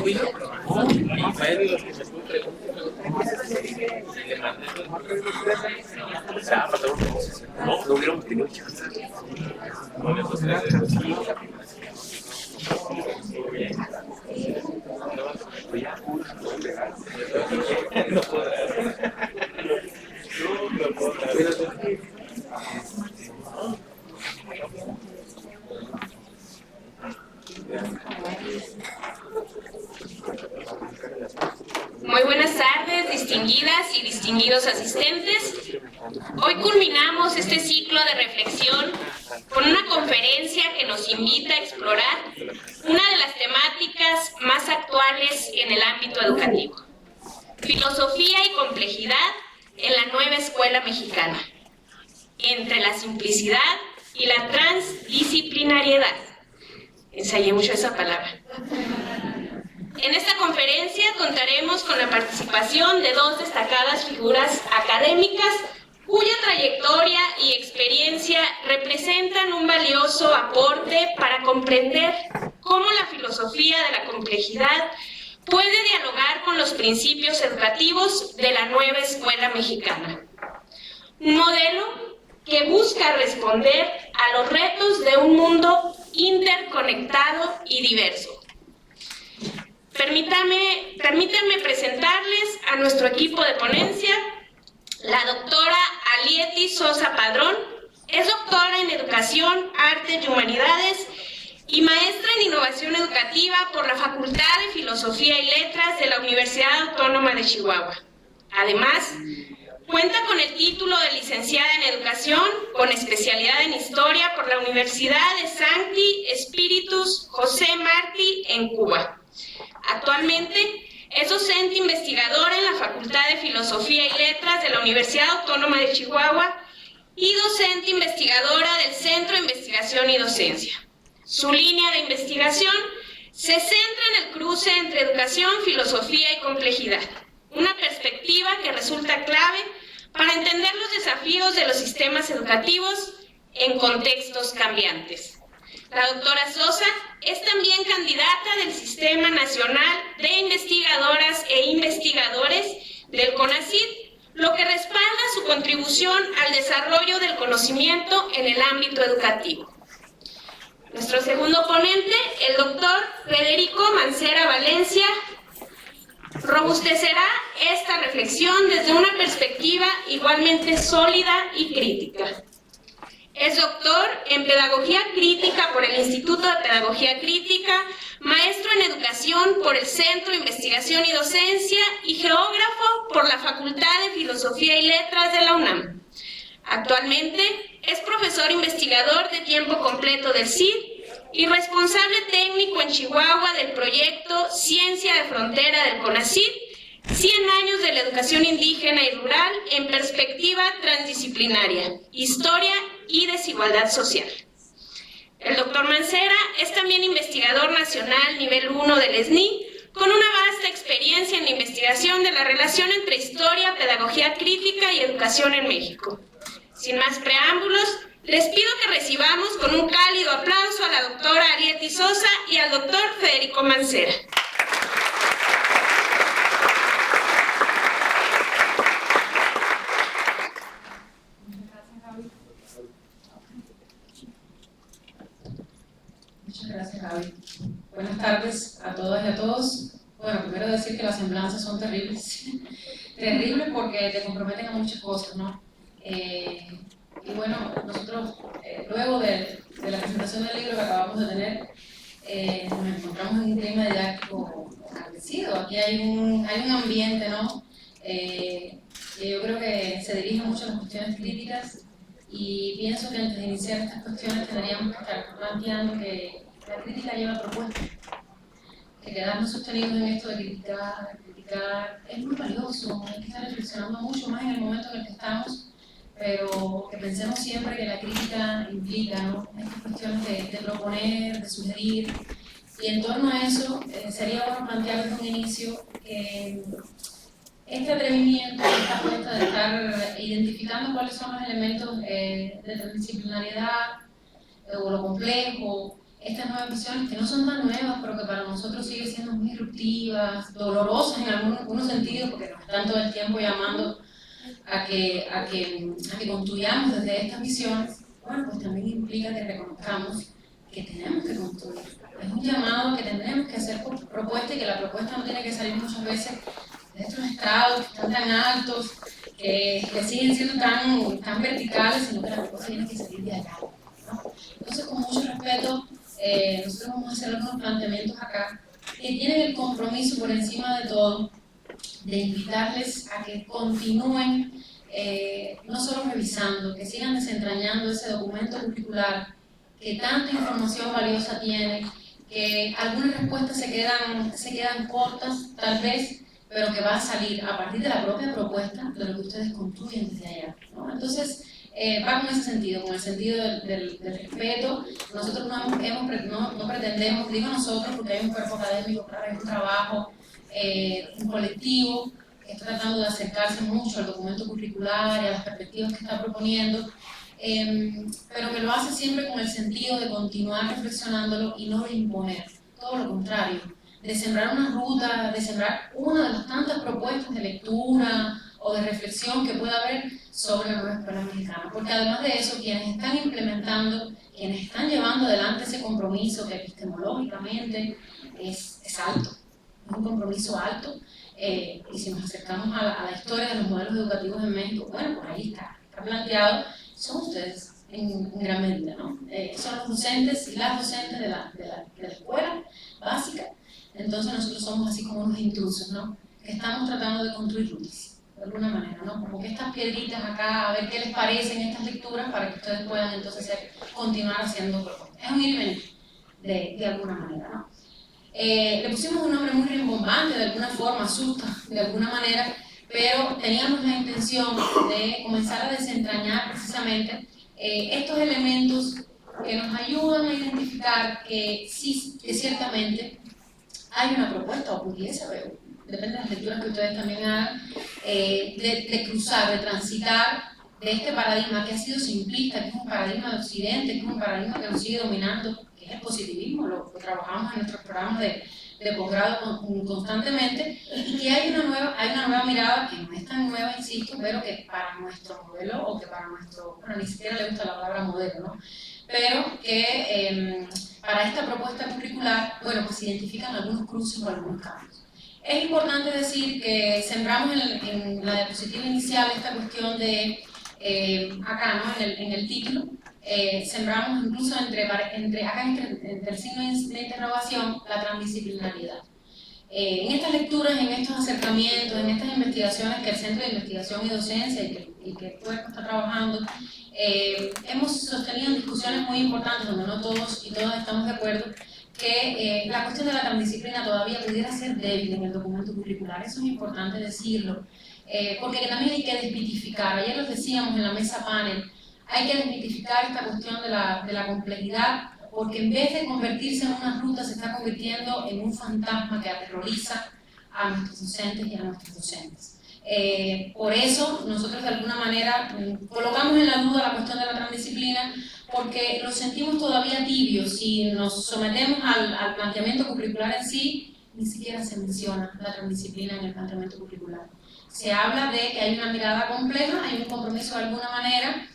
No hubiéramos tenido chance. Muy buenas tardes, distinguidas y distinguidos asistentes. Hoy culminamos este ciclo de reflexión con una conferencia que nos invita a explorar una de las temáticas más actuales en el ámbito educativo: filosofía y complejidad en la nueva escuela mexicana, entre la simplicidad y la transdisciplinariedad. Ensayé mucho esa palabra. En esta conferencia contaremos con la participación de dos destacadas figuras académicas cuya trayectoria y experiencia representan un valioso aporte para comprender cómo la filosofía de la complejidad puede dialogar con los principios educativos de la nueva escuela mexicana. Un modelo que busca responder a los retos de un mundo interconectado y diverso. Permítanme presentarles a nuestro equipo de ponencia. La doctora Alieti Sosa Padrón es doctora en Educación, Artes y Humanidades y maestra en Innovación Educativa por la Facultad de Filosofía y Letras de la Universidad Autónoma de Chihuahua. Además, cuenta con el título de licenciada en Educación con especialidad en Historia por la Universidad de Sancti Spiritus José Martí en Cuba. Actualmente es docente investigadora en la Facultad de Filosofía y Letras de la Universidad Autónoma de Chihuahua y docente investigadora del Centro de Investigación y Docencia. Su línea de investigación se centra en el cruce entre educación, filosofía y complejidad, una perspectiva que resulta clave para entender los desafíos de los sistemas educativos en contextos cambiantes. La doctora Sosa es también candidata del Sistema Nacional de Investigadoras e Investigadores del CONACYT, lo que respalda su contribución al desarrollo del conocimiento en el ámbito educativo. Nuestro segundo ponente, el doctor Federico Mancera Valencia, robustecerá esta reflexión desde una perspectiva igualmente sólida y crítica. Es doctor en Pedagogía Crítica por el Instituto de Pedagogía Crítica, maestro en Educación por el Centro de Investigación y Docencia y geógrafo por la Facultad de Filosofía y Letras de la UNAM. Actualmente es profesor investigador de tiempo completo del CID y responsable técnico en Chihuahua del proyecto Ciencia de Frontera del CONACYT, 100 años de la educación indígena y rural en perspectiva transdisciplinaria, historia y desigualdad social. El doctor Mancera es también investigador nacional nivel 1 del SNI, con una vasta experiencia en la investigación de la relación entre historia, pedagogía crítica y educación en México. Sin más preámbulos, les pido que recibamos con un cálido aplauso a la doctora Alieti Sosa y al doctor Federico Mancera. Muchas gracias, Javi. Buenas tardes a todas y a todos. Bueno, primero decir que las semblanzas son terribles. Terribles porque te comprometen a muchas cosas, ¿no? Y bueno, nosotros, luego de la presentación del libro que acabamos de tener, nos encontramos en un clima didáctico agradecido. Aquí hay un ambiente, ¿no? Que yo creo que se dirige mucho a las cuestiones críticas, y pienso que antes de iniciar estas cuestiones tendríamos que estar planteando que la crítica lleva propuestas, que quedarnos sostenidos en esto de criticar es muy valioso, hay que estar reflexionando mucho más en el momento en el que estamos, pero que pensemos siempre que la crítica implica, ¿no?, estas cuestiones de proponer, de sugerir, y en torno a eso sería bueno plantear desde un inicio que este atrevimiento, esta apuesta de estar identificando cuáles son los elementos de transdisciplinariedad o lo complejo, estas nuevas visiones que no son tan nuevas, pero que para nosotros siguen siendo muy disruptivas, dolorosas en algunos sentidos, porque nos están todo el tiempo llamando a que construyamos desde estas visiones. Bueno, pues también implica que reconozcamos que tenemos que construir. Es un llamado que tendremos que hacer por propuesta, y que la propuesta no tiene que salir muchas veces de estos estrados que están tan altos, que siguen siendo tan verticales, sino que la propuesta tiene que salir de allá, ¿no? Entonces, con mucho respeto, nosotros vamos a hacer algunos planteamientos acá que tienen el compromiso por encima de todo de invitarles a que continúen no solo revisando, que sigan desentrañando ese documento curricular que tanta información valiosa tiene, que algunas respuestas se quedan cortas tal vez, pero que va a salir a partir de la propia propuesta de lo que ustedes construyen desde allá, ¿no? Entonces, va con ese sentido, con el sentido del respeto. Nosotros no pretendemos, digo nosotros porque hay un cuerpo académico, claro, hay un trabajo, un colectivo que está tratando de acercarse mucho al documento curricular y a las perspectivas que está proponiendo, pero que lo hace siempre con el sentido de continuar reflexionándolo y no de imponer, todo lo contrario, de sembrar una ruta, de sembrar una de las tantas propuestas de lectura o de reflexión que pueda haber sobre la nueva escuela mexicana. Porque además de eso, quienes están implementando, quienes están llevando adelante ese compromiso que epistemológicamente es alto, es un compromiso alto, y si nos acercamos a la historia de los modelos educativos en México, bueno, por ahí está planteado, son ustedes en gran medida, ¿no? Son los docentes y las docentes de la escuela básica. Entonces nosotros somos así como unos intrusos, ¿no? Que estamos tratando de construir rutas, de alguna manera, ¿no? Como que estas piedritas acá, a ver qué les parecen estas lecturas para que ustedes puedan entonces continuar haciendo propuestas. Es un ir y venir, de alguna manera, ¿no? Le pusimos un nombre muy rimbombante, de alguna forma, asusta, de alguna manera, pero teníamos la intención de comenzar a desentrañar precisamente estos elementos que nos ayudan a identificar que sí, que ciertamente hay una propuesta, o pudiese haber, depende de las lecturas que ustedes también hagan, de cruzar, de transitar de este paradigma que ha sido simplista, que es un paradigma de Occidente, que es un paradigma que nos sigue dominando, que es el positivismo, lo trabajamos en nuestros programas de posgrado constantemente, y que hay una nueva mirada, que no es tan nueva, insisto, pero que para nuestro modelo, o que para nuestro, bueno, ni siquiera le gusta la palabra modelo, ¿no? Pero que para esta propuesta curricular, bueno, pues se identifican algunos cruces o algunos cambios. Es importante decir que sembramos en la diapositiva inicial esta cuestión de, acá, ¿no? En el título, sembramos incluso entre el signo de interrogación la transdisciplinariedad. En estas lecturas, en estos acercamientos, en estas investigaciones que el Centro de Investigación y Docencia y que el cuerpo está trabajando, hemos sostenido en discusiones muy importantes donde no todos y todas estamos de acuerdo, que la cuestión de la transdisciplina todavía pudiera ser débil en el documento curricular. Eso es importante decirlo, porque también hay que desmitificar. Ayer lo decíamos en la mesa panel, hay que desmitificar esta cuestión de la complejidad, porque en vez de convertirse en una ruta, se está convirtiendo en un fantasma que aterroriza a nuestros docentes y a nuestros docentes. Por eso, nosotros de alguna manera colocamos en la duda la cuestión de la transdisciplina, porque lo sentimos todavía tibio. Si nos sometemos al planteamiento curricular en sí, ni siquiera se menciona la transdisciplina en el planteamiento curricular. Se habla de que hay una mirada compleja, hay un compromiso de alguna manera,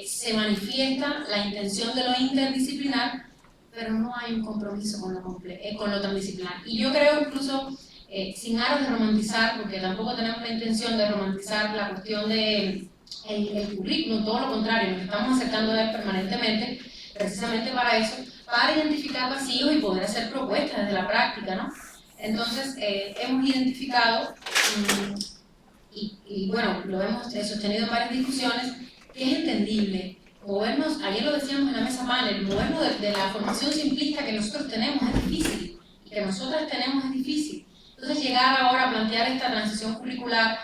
se manifiesta la intención de lo interdisciplinar, pero no hay un compromiso con lo transdisciplinar. Y yo creo incluso, sin aras de romantizar, porque tampoco tenemos la intención de romantizar la cuestión del currículum, todo lo contrario, nos estamos acercando a él permanentemente, precisamente para eso, para identificar vacíos y poder hacer propuestas desde la práctica, ¿no? Entonces, hemos identificado, y bueno, lo hemos sostenido en varias discusiones, que es entendible movernos, ayer lo decíamos en la mesa panel, movernos de la formación simplista que nosotros tenemos es difícil, y que nosotras tenemos es difícil. Entonces llegar ahora a plantear esta transición curricular,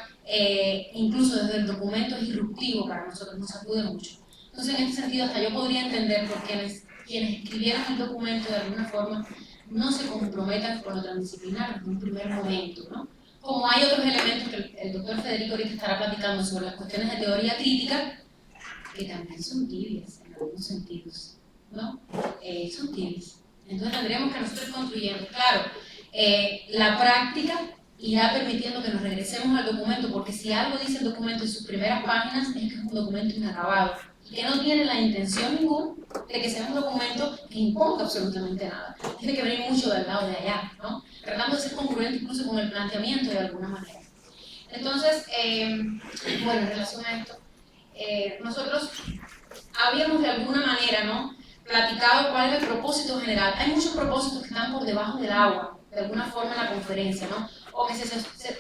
incluso desde el documento, es disruptivo para nosotros, nos sacude mucho. Entonces en este sentido hasta yo podría entender por quienes escribieron el documento de alguna forma no se comprometan con lo transdisciplinar en un primer momento, ¿no? Como hay otros elementos que el doctor Federico ahorita estará platicando sobre las cuestiones de teoría crítica, que también son tibias en algunos sentidos. ¿no? Son tibias. Entonces tendríamos que nosotros ir construyendo. Claro, la práctica irá permitiendo que nos regresemos al documento, porque si algo dice el documento en sus primeras páginas es que es un documento inacabado, y que no tiene la intención ninguna de que sea un documento que imponga absolutamente nada. Tiene que venir mucho del lado de allá, ¿no? Tratando de ser congruente incluso con el planteamiento de alguna manera. Entonces, bueno, en relación a esto, nosotros habíamos de alguna manera, ¿no?, platicado cuál es el propósito general. Hay muchos propósitos que están por debajo del agua, de alguna forma en la conferencia, ¿no?, o que se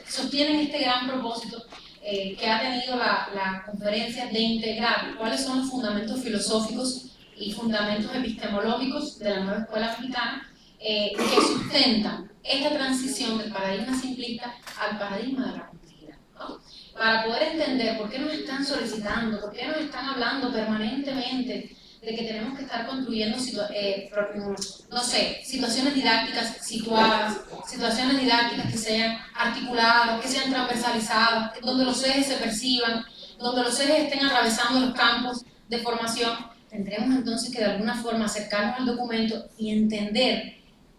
sostienen este gran propósito que ha tenido la conferencia de integrar cuáles son los fundamentos filosóficos y fundamentos epistemológicos de la nueva escuela mexicana que sustentan esta transición del paradigma simplista al paradigma de la complejidad, ¿no? Para poder entender por qué nos están solicitando, por qué nos están hablando permanentemente de que tenemos que estar construyendo, no sé, situaciones didácticas situadas, situaciones didácticas que sean articuladas, que sean transversalizadas, donde los ejes se perciban, donde los ejes estén atravesando los campos de formación. Tendremos entonces que de alguna forma acercarnos al documento y entender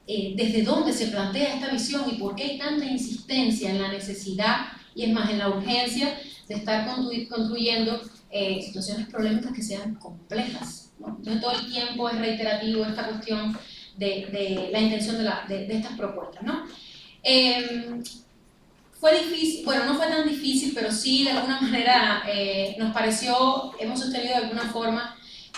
desde dónde se plantea esta visión y por qué hay tanta insistencia en la necesidad y es más en la urgencia de estar construyendo situaciones problemáticas que sean complejas, ¿no? Entonces todo el tiempo es reiterativo esta cuestión de la intención de estas propuestas, ¿no? Fue difícil, bueno, no fue tan difícil, pero sí de alguna manera nos pareció, hemos sostenido de alguna forma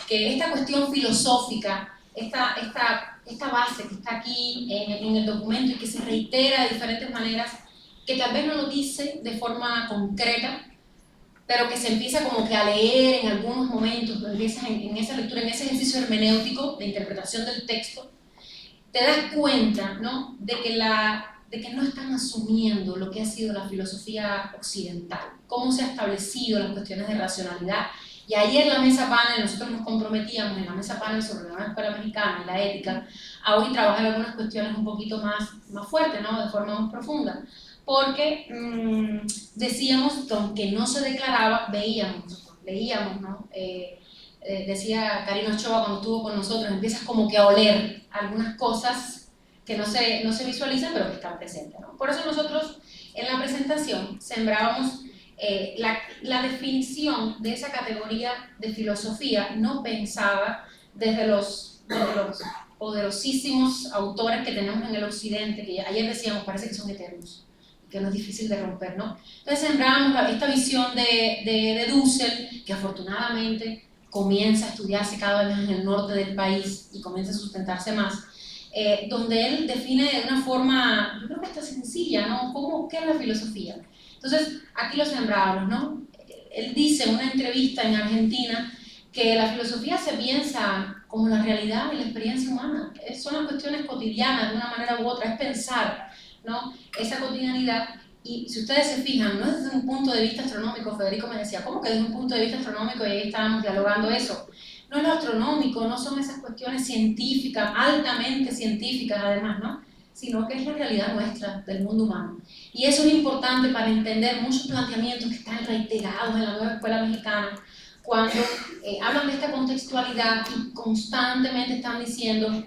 que esta cuestión filosófica, esta base que está aquí en el documento y que se reitera de diferentes maneras, que tal vez no lo dice de forma concreta, pero que se empieza como que a leer en algunos momentos, empiezas en esa lectura, en ese ejercicio hermenéutico de interpretación del texto, te das cuenta, ¿no?, de que no están asumiendo lo que ha sido la filosofía occidental, cómo se han establecido las cuestiones de racionalidad. Y ayer en la mesa panel, nosotros nos comprometíamos en la mesa panel sobre la nueva escuela mexicana y la ética, a hoy trabajar algunas cuestiones un poquito más fuertes, ¿no?, de forma más profunda. Porque decíamos que aunque no se declaraba, leíamos, ¿no? Decía Karina Ochoa cuando estuvo con nosotros, empiezas como que a oler algunas cosas que no se visualizan, pero que están presentes, ¿no? Por eso nosotros en la presentación sembrábamos la definición de esa categoría de filosofía no pensada desde los poderosísimos autores que tenemos en el occidente, que ayer decíamos parece que son eternos, que no es difícil de romper, ¿no? Entonces sembramos esta visión de Dussel, que afortunadamente comienza a estudiarse cada vez más en el norte del país y comienza a sustentarse más, donde él define de una forma, yo creo que está sencilla, ¿no? ¿Qué es la filosofía? Entonces, aquí lo sembramos, ¿no? Él dice en una entrevista en Argentina que la filosofía se piensa como la realidad y la experiencia humana. Son las cuestiones cotidianas de una manera u otra, es pensar, ¿no?, esa cotidianidad. Y si ustedes se fijan, no es desde un punto de vista astronómico. Federico me decía, ¿cómo que desde un punto de vista astronómico? Y ahí estábamos dialogando eso. No es lo astronómico, no son esas cuestiones científicas, altamente científicas además, ¿no?, sino que es la realidad nuestra, del mundo humano. Y eso es importante para entender muchos planteamientos que están reiterados en la nueva escuela mexicana, cuando hablan de esta contextualidad y constantemente están diciendo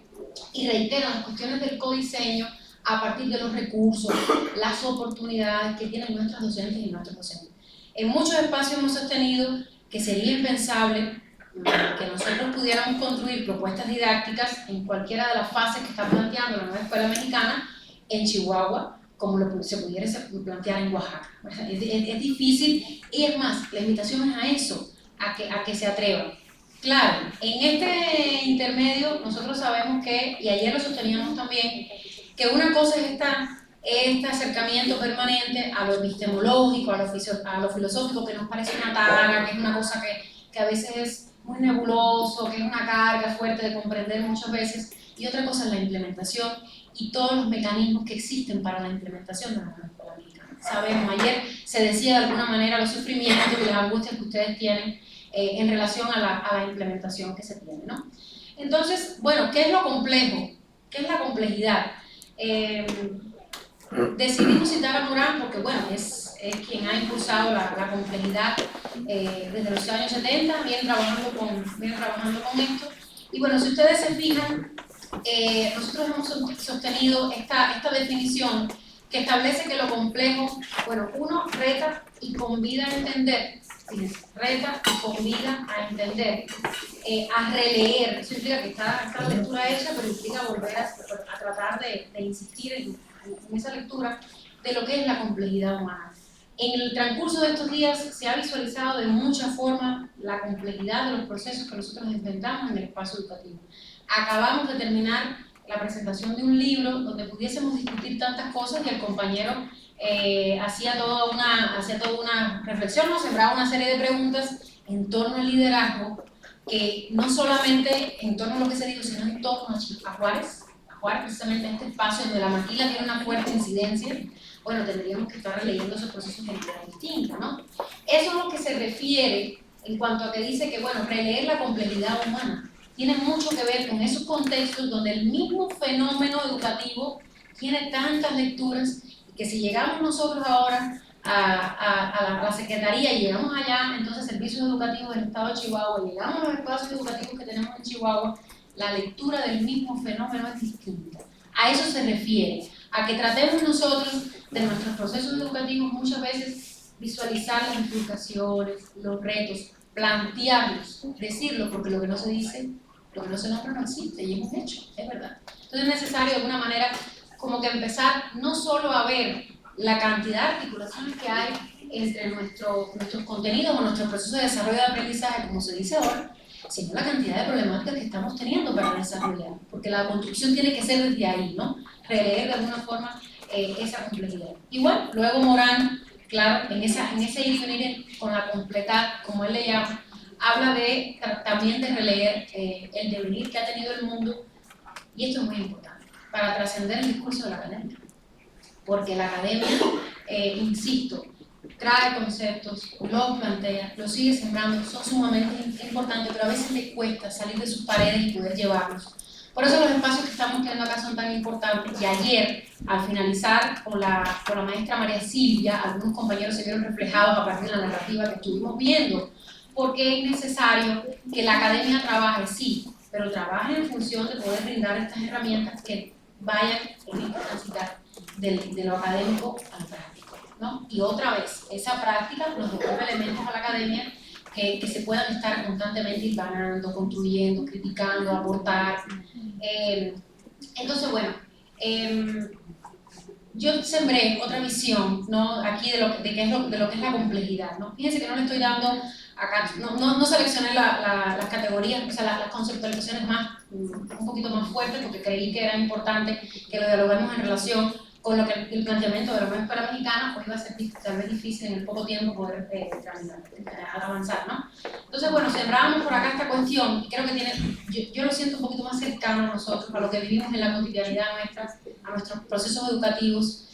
y reiteran las cuestiones del codiseño a partir de los recursos, las oportunidades que tienen nuestros docentes y nuestros docentes. En muchos espacios hemos sostenido que sería impensable que nosotros pudiéramos construir propuestas didácticas en cualquiera de las fases que está planteando la nueva escuela mexicana en Chihuahua, como se pudiera plantear en Oaxaca. Es difícil, y es más, la invitación es a eso, a que se atrevan. Claro, en este intermedio nosotros sabemos que, y ayer lo sosteníamos también, que una cosa es este acercamiento permanente a lo epistemológico, a lo filosófico, que nos parece una tara, que es una cosa que a veces es muy nebuloso, que es una carga fuerte de comprender muchas veces, y otra cosa es la implementación y todos los mecanismos que existen para la implementación de la nueva escuela mexicana. Sabemos, ayer se decía de alguna manera los sufrimientos y las angustias que ustedes tienen en relación a la implementación que se tiene, ¿no? Entonces, bueno, ¿qué es lo complejo? ¿Qué es la complejidad? Decidimos citar a Morán porque, bueno, es quien ha impulsado la complejidad desde los años 70, viene trabajando con esto, Y bueno, si ustedes se fijan, nosotros hemos sostenido esta definición que establece que lo complejo, bueno, uno reta y convida a entender, fíjense, reta y convida a entender, a releer. Eso implica que está la lectura hecha, pero implica volver a tratar de insistir en esa lectura de lo que es la complejidad humana. En el transcurso de estos días se ha visualizado de muchas formas la complejidad de los procesos que nosotros enfrentamos en el espacio educativo. Acabamos de terminar la presentación de un libro donde pudiésemos discutir tantas cosas y el compañero hacía toda una reflexión, nos sembraba una serie de preguntas en torno al liderazgo, que no solamente en torno a lo que se dijo, sino en torno a Juárez, precisamente este espacio donde la maquila tiene una fuerte incidencia. Bueno, tendríamos que estar releyendo esos procesos de manera distinta, ¿no? Eso es lo que se refiere en cuanto a que dice que, bueno, releer la complejidad humana tiene mucho que ver con esos contextos donde el mismo fenómeno educativo tiene tantas lecturas que si llegamos nosotros ahora a la Secretaría y llegamos allá, entonces servicios educativos del Estado de Chihuahua, llegamos a los espacios educativos que tenemos en Chihuahua, la lectura del mismo fenómeno es distinta. A eso se refiere, a que tratemos nosotros de nuestros procesos educativos muchas veces visualizar las implicaciones, los retos, plantearlos, decirlo, porque lo que no se dice, lo que no se nombra no existe y es un hecho, es verdad. Entonces es necesario de alguna manera como que empezar no solo a ver la cantidad de articulaciones que hay entre nuestros contenidos o nuestros procesos de desarrollo de aprendizaje, como se dice ahora, sino la cantidad de problemáticas que estamos teniendo para desarrollar, porque la construcción tiene que ser desde ahí, ¿no? Releer de alguna forma esa complejidad. Igual, luego Morán, claro, en ese ir y venir con la completar, como él le llama, habla también de releer el devenir que ha tenido el mundo, y esto es muy importante, para trascender el discurso de la academia, porque la academia, insisto, trae conceptos, los plantea, los sigue sembrando, son sumamente importantes, pero a veces le cuesta salir de sus paredes y poder llevarlos. Por eso los espacios que estamos teniendo acá son tan importantes, y ayer, al finalizar con la maestra María Silvia, algunos compañeros se vieron reflejados a partir de la narrativa que estuvimos viendo, porque es necesario que la academia trabaje, sí, pero trabaje en función de poder brindar estas herramientas que vayan en transitar de lo académico a lo práctico, ¿no? Y otra vez, esa práctica nos devuelve elementos a la academia que se puedan estar constantemente hilvanando, construyendo, criticando, aportar. Entonces, bueno, yo sembré otra visión, ¿no? Aquí de lo que es la complejidad, ¿no? Fíjense que no le estoy dando acá, no seleccioné las categorías, o sea, las conceptualizaciones un poquito más fuertes, porque creí que era importante que lo dialoguemos en relación con lo que el planteamiento de la nueva escuela mexicana, pues iba a ser tal vez difícil en el poco tiempo poder avanzar, ¿no? Entonces, bueno, sembrábamos por acá esta cuestión, y creo que yo lo siento un poquito más cercano a nosotros, a lo que vivimos en la cotidianidad nuestra, a nuestros procesos educativos,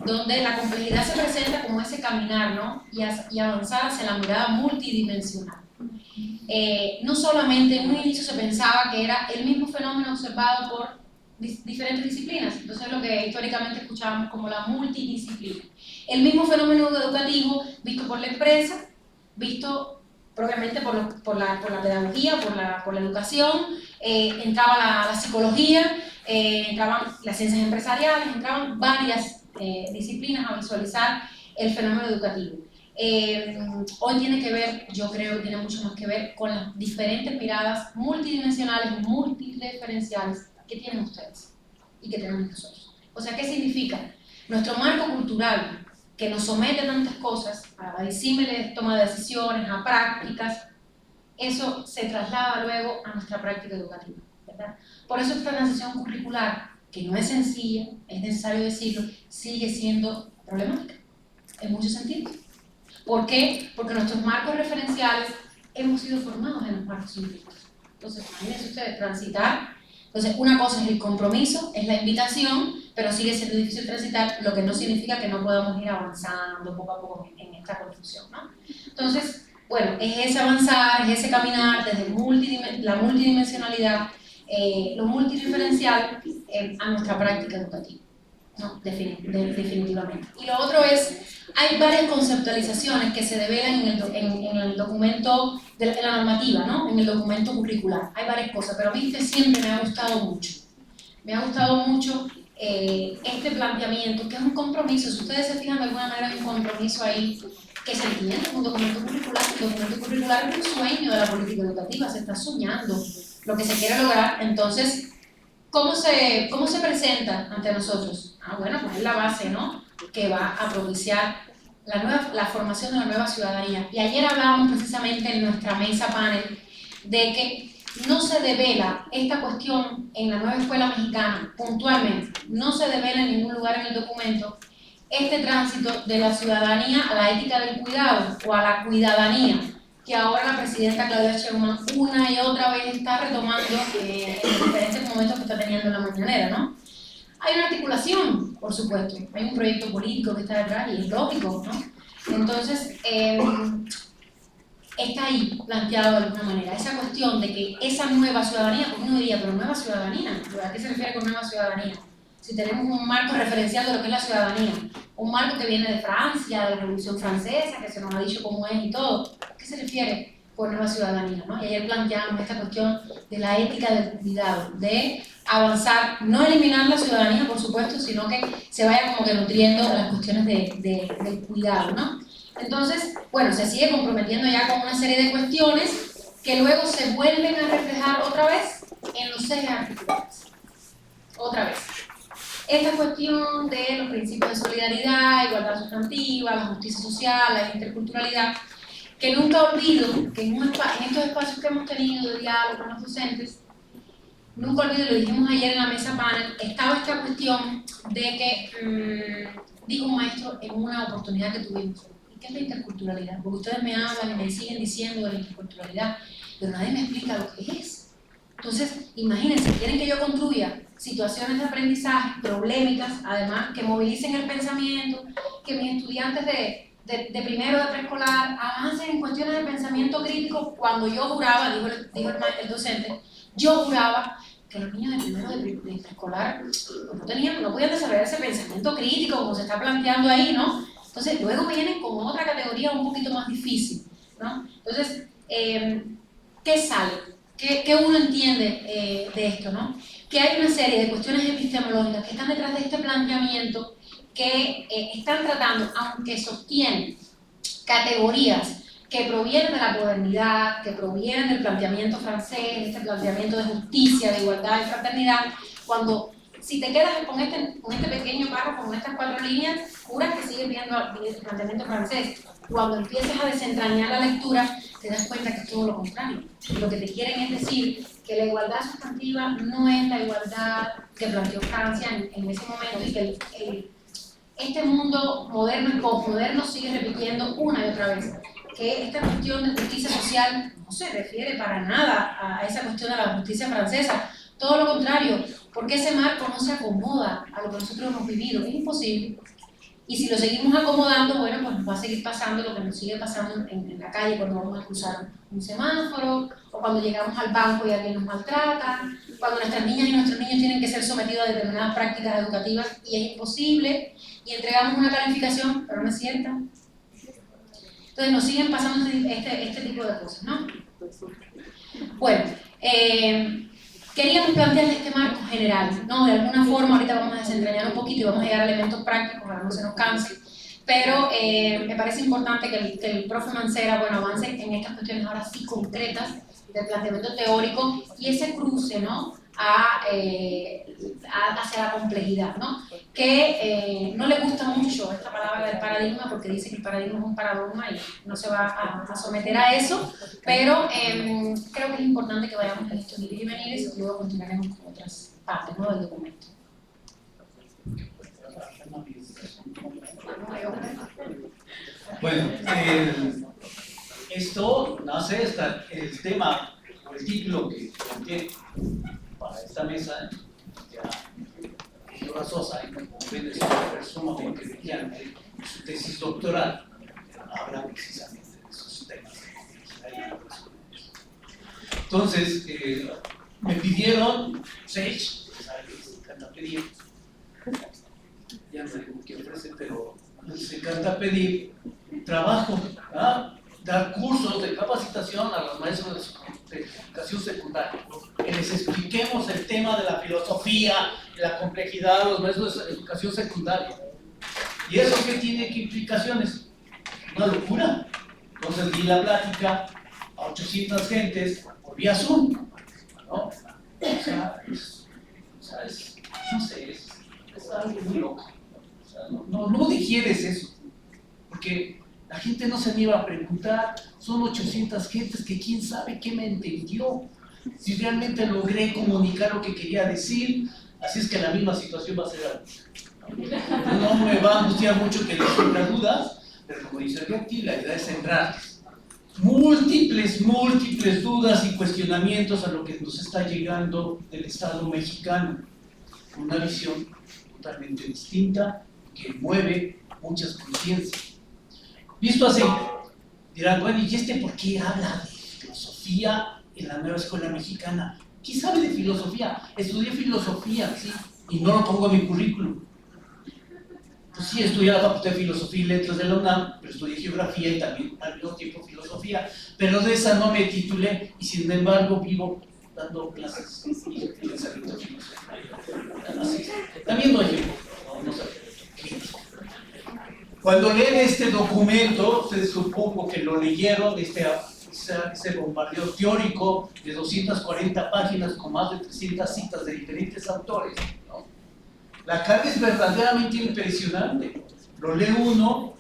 donde la complejidad se presenta como ese caminar, ¿no? Y avanzar hacia la mirada multidimensional. No solamente en un inicio se pensaba que era el mismo fenómeno observado por diferentes disciplinas, entonces lo que históricamente escuchábamos como la multidisciplina. El mismo fenómeno educativo visto por la empresa, visto propiamente por la pedagogía, por la educación, entraba la psicología, entraban las ciencias empresariales, entraban varias disciplinas a visualizar el fenómeno educativo. Hoy tiene que ver, yo creo que tiene mucho más que ver con las diferentes miradas multidimensionales, multireferenciales que tienen ustedes y que tenemos nosotros. O sea, ¿qué significa? Nuestro marco cultural, que nos somete a tantas cosas, a disímiles toma de decisiones, a prácticas, eso se traslada luego a nuestra práctica educativa, ¿verdad? Por eso esta transición curricular, que no es sencilla, es necesario decirlo, sigue siendo problemática, en muchos sentidos. ¿Por qué? Porque nuestros marcos referenciales hemos sido formados en los marcos científicos. Entonces, imagínense ustedes transitar. Entonces, una cosa es el compromiso, es la invitación, pero sigue siendo difícil transitar, lo que no significa que no podamos ir avanzando poco a poco en esta construcción, ¿no? Entonces, bueno, es ese avanzar, es ese caminar desde la multidimensionalidad, lo multireferencial a nuestra práctica educativa, ¿no? Definitivamente. Y lo otro es, hay varias conceptualizaciones que se develan en el documento de la normativa, ¿no? En el documento curricular. Hay varias cosas, pero a mí siempre me ha gustado mucho. Me ha gustado mucho este planteamiento, que es un compromiso. Si ustedes se fijan, de alguna manera hay un compromiso ahí que se entiende como un documento curricular. El documento curricular es un sueño de la política educativa, se está soñando lo que se quiere lograr. Entonces, ¿cómo se presenta ante nosotros? Bueno, pues es la base, ¿no?, que va a propiciar la formación de la nueva ciudadanía. Y ayer hablábamos precisamente en nuestra mesa panel de que no se devela esta cuestión en la nueva escuela mexicana, puntualmente, no se devela en ningún lugar en el documento este tránsito de la ciudadanía a la ética del cuidado o a la cuidadanía, que ahora la presidenta Claudia Sheinbaum una y otra vez está retomando en diferentes momentos que está teniendo en la mañanera, ¿no? Hay una articulación, por supuesto, hay un proyecto político que está detrás y es lógico, ¿no? Entonces, está ahí planteado de alguna manera esa cuestión de que esa nueva ciudadanía, pues uno diría, pero nueva ciudadanía, ¿a qué se refiere con nueva ciudadanía? Si tenemos un marco referencial de lo que es la ciudadanía, un marco que viene de Francia, de la Revolución Francesa, que se nos ha dicho cómo es y todo, ¿a qué se refiere por nueva ciudadanía, ¿no? Y ayer planteamos esta cuestión de la ética del cuidado, de avanzar, no eliminar la ciudadanía, por supuesto, sino que se vaya como que nutriendo las cuestiones del cuidado, ¿no? Entonces, bueno, se sigue comprometiendo ya con una serie de cuestiones que luego se vuelven a reflejar otra vez en los ejes articulares. Otra vez. Esta cuestión de los principios de solidaridad, igualdad sustantiva, la justicia social, la interculturalidad, que nunca olvido que en estos espacios que hemos tenido de diálogo con los docentes, nunca olvido, lo dijimos ayer en la mesa panel, estaba esta cuestión de que, dijo un maestro en una oportunidad que tuvimos, ¿y qué es la interculturalidad? Porque ustedes me hablan y me siguen diciendo de la interculturalidad, pero nadie me explica lo que es. Entonces, imagínense, quieren que yo construya situaciones de aprendizaje problemáticas, además, que movilicen el pensamiento, que mis estudiantes de primero de preescolar avancen en cuestiones de pensamiento crítico, cuando yo juraba, dijo el docente, yo juraba que los niños de primero de preescolar no podían desarrollar ese pensamiento crítico como se está planteando ahí, ¿no? Entonces, luego vienen con otra categoría un poquito más difícil, ¿no? Entonces, ¿qué sale? ¿Qué uno entiende de esto, ¿no? Que hay una serie de cuestiones epistemológicas que están detrás de este planteamiento que están tratando, aunque sostienen categorías que provienen de la modernidad, que provienen del planteamiento francés, este planteamiento de justicia, de igualdad, de fraternidad, cuando, si te quedas con este pequeño párrafo, con estas 4 líneas, juras que sigues viendo el planteamiento francés. Cuando empiezas a desentrañar la lectura, te das cuenta que es todo lo contrario. Lo que te quieren es decir que la igualdad sustantiva no es la igualdad que planteó Francia en ese momento y que este mundo moderno y posmoderno sigue repitiendo una y otra vez. Que esta cuestión de justicia social no se refiere para nada a esa cuestión de la justicia francesa. Todo lo contrario, porque ese marco no se acomoda a lo que nosotros hemos vivido. Es imposible. Y si lo seguimos acomodando, bueno, pues nos va a seguir pasando lo que nos sigue pasando en la calle cuando vamos a cruzar un semáforo, o cuando llegamos al banco y alguien nos maltrata, cuando nuestras niñas y nuestros niños tienen que ser sometidos a determinadas prácticas educativas y es imposible, y entregamos una calificación, pero no es cierta. Entonces nos siguen pasando este tipo de cosas, ¿no? Bueno, queríamos plantearles este marco general, ¿no? De alguna forma, ahorita vamos a desentrañar un poquito y vamos a llegar a elementos prácticos para que no se nos canse, pero me parece importante que el profe Mancera, bueno, avance en estas cuestiones ahora sí concretas del planteamiento teórico y ese cruce, ¿no? Hacia la complejidad, ¿no? Que no le gusta mucho esta palabra del paradigma porque dice que el paradigma es un paradigma y no se va a someter a eso, pero creo que es importante que vayamos en estos ir y venires y luego continuaremos con otras partes, ¿no?, del documento. Bueno, esto nace, el tema, o el título que planteé para esta mesa, ya la señora Sosa, como ven, es una persona sumamente brillante, su tesis doctoral habla precisamente de esos temas. Entonces, me pidieron, Sage, ¿sabe que les encanta pedir? Ya no sé cómo que ofrece, pero les encanta pedir trabajo, ¿ah? dar cursos de capacitación a los maestros de educación secundaria, que les expliquemos el tema de la filosofía, la complejidad de los maestros de educación secundaria. ¿Y eso qué tiene? ¿Qué implicaciones? Una locura. Entonces di la plática a 800 gentes por vía Zoom, ¿no? O sea, no sé, es algo muy loco. O sea, no digieres eso, porque la gente no se anima a preguntar. Son 800 gentes que quién sabe qué me entendió, si realmente logré comunicar lo que quería decir. Así es que la misma situación va a ser ahora. No me va a angustiar mucho que les surjan dudas, pero como dice Betty, la idea es centrarles múltiples dudas y cuestionamientos a lo que nos está llegando del Estado mexicano, con una visión totalmente distinta que mueve muchas conciencias. Visto así, dirán, bueno, ¿y este por qué habla de filosofía en la nueva escuela mexicana? ¿Quién sabe de filosofía? Estudié filosofía, sí, y no lo pongo en mi currículum. Pues sí, estudié la Facultad de Filosofía y Letras de la UNAM, pero estudié Geografía y también al mismo tiempo Filosofía, pero de esa no me titulé, y sin embargo vivo dando clases y pensamiento filosófico. Así, también doy ejemplo, no sé. Cuando leen este documento, ustedes supongo que lo leyeron, ese bombardeo teórico de 240 páginas con más de 300 citas de diferentes autores, ¿no? La carga es verdaderamente impresionante. Lo lee uno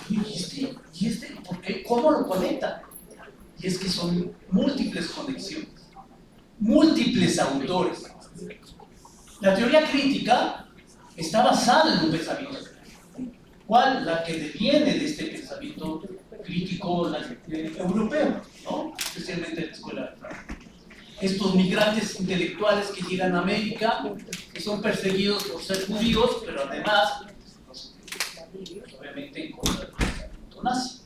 y dice, ¿y este? ¿Por qué? ¿Cómo lo conecta? Y es que son múltiples conexiones, múltiples autores. La teoría crítica está basada en un pensamiento. ¿Cuál? La que deviene de este pensamiento crítico europeo, ¿no? Especialmente en la escuela de Frankfurt. Estos migrantes intelectuales que llegan a América, que son perseguidos por ser judíos, pero además, obviamente, en contra del pensamiento nazi.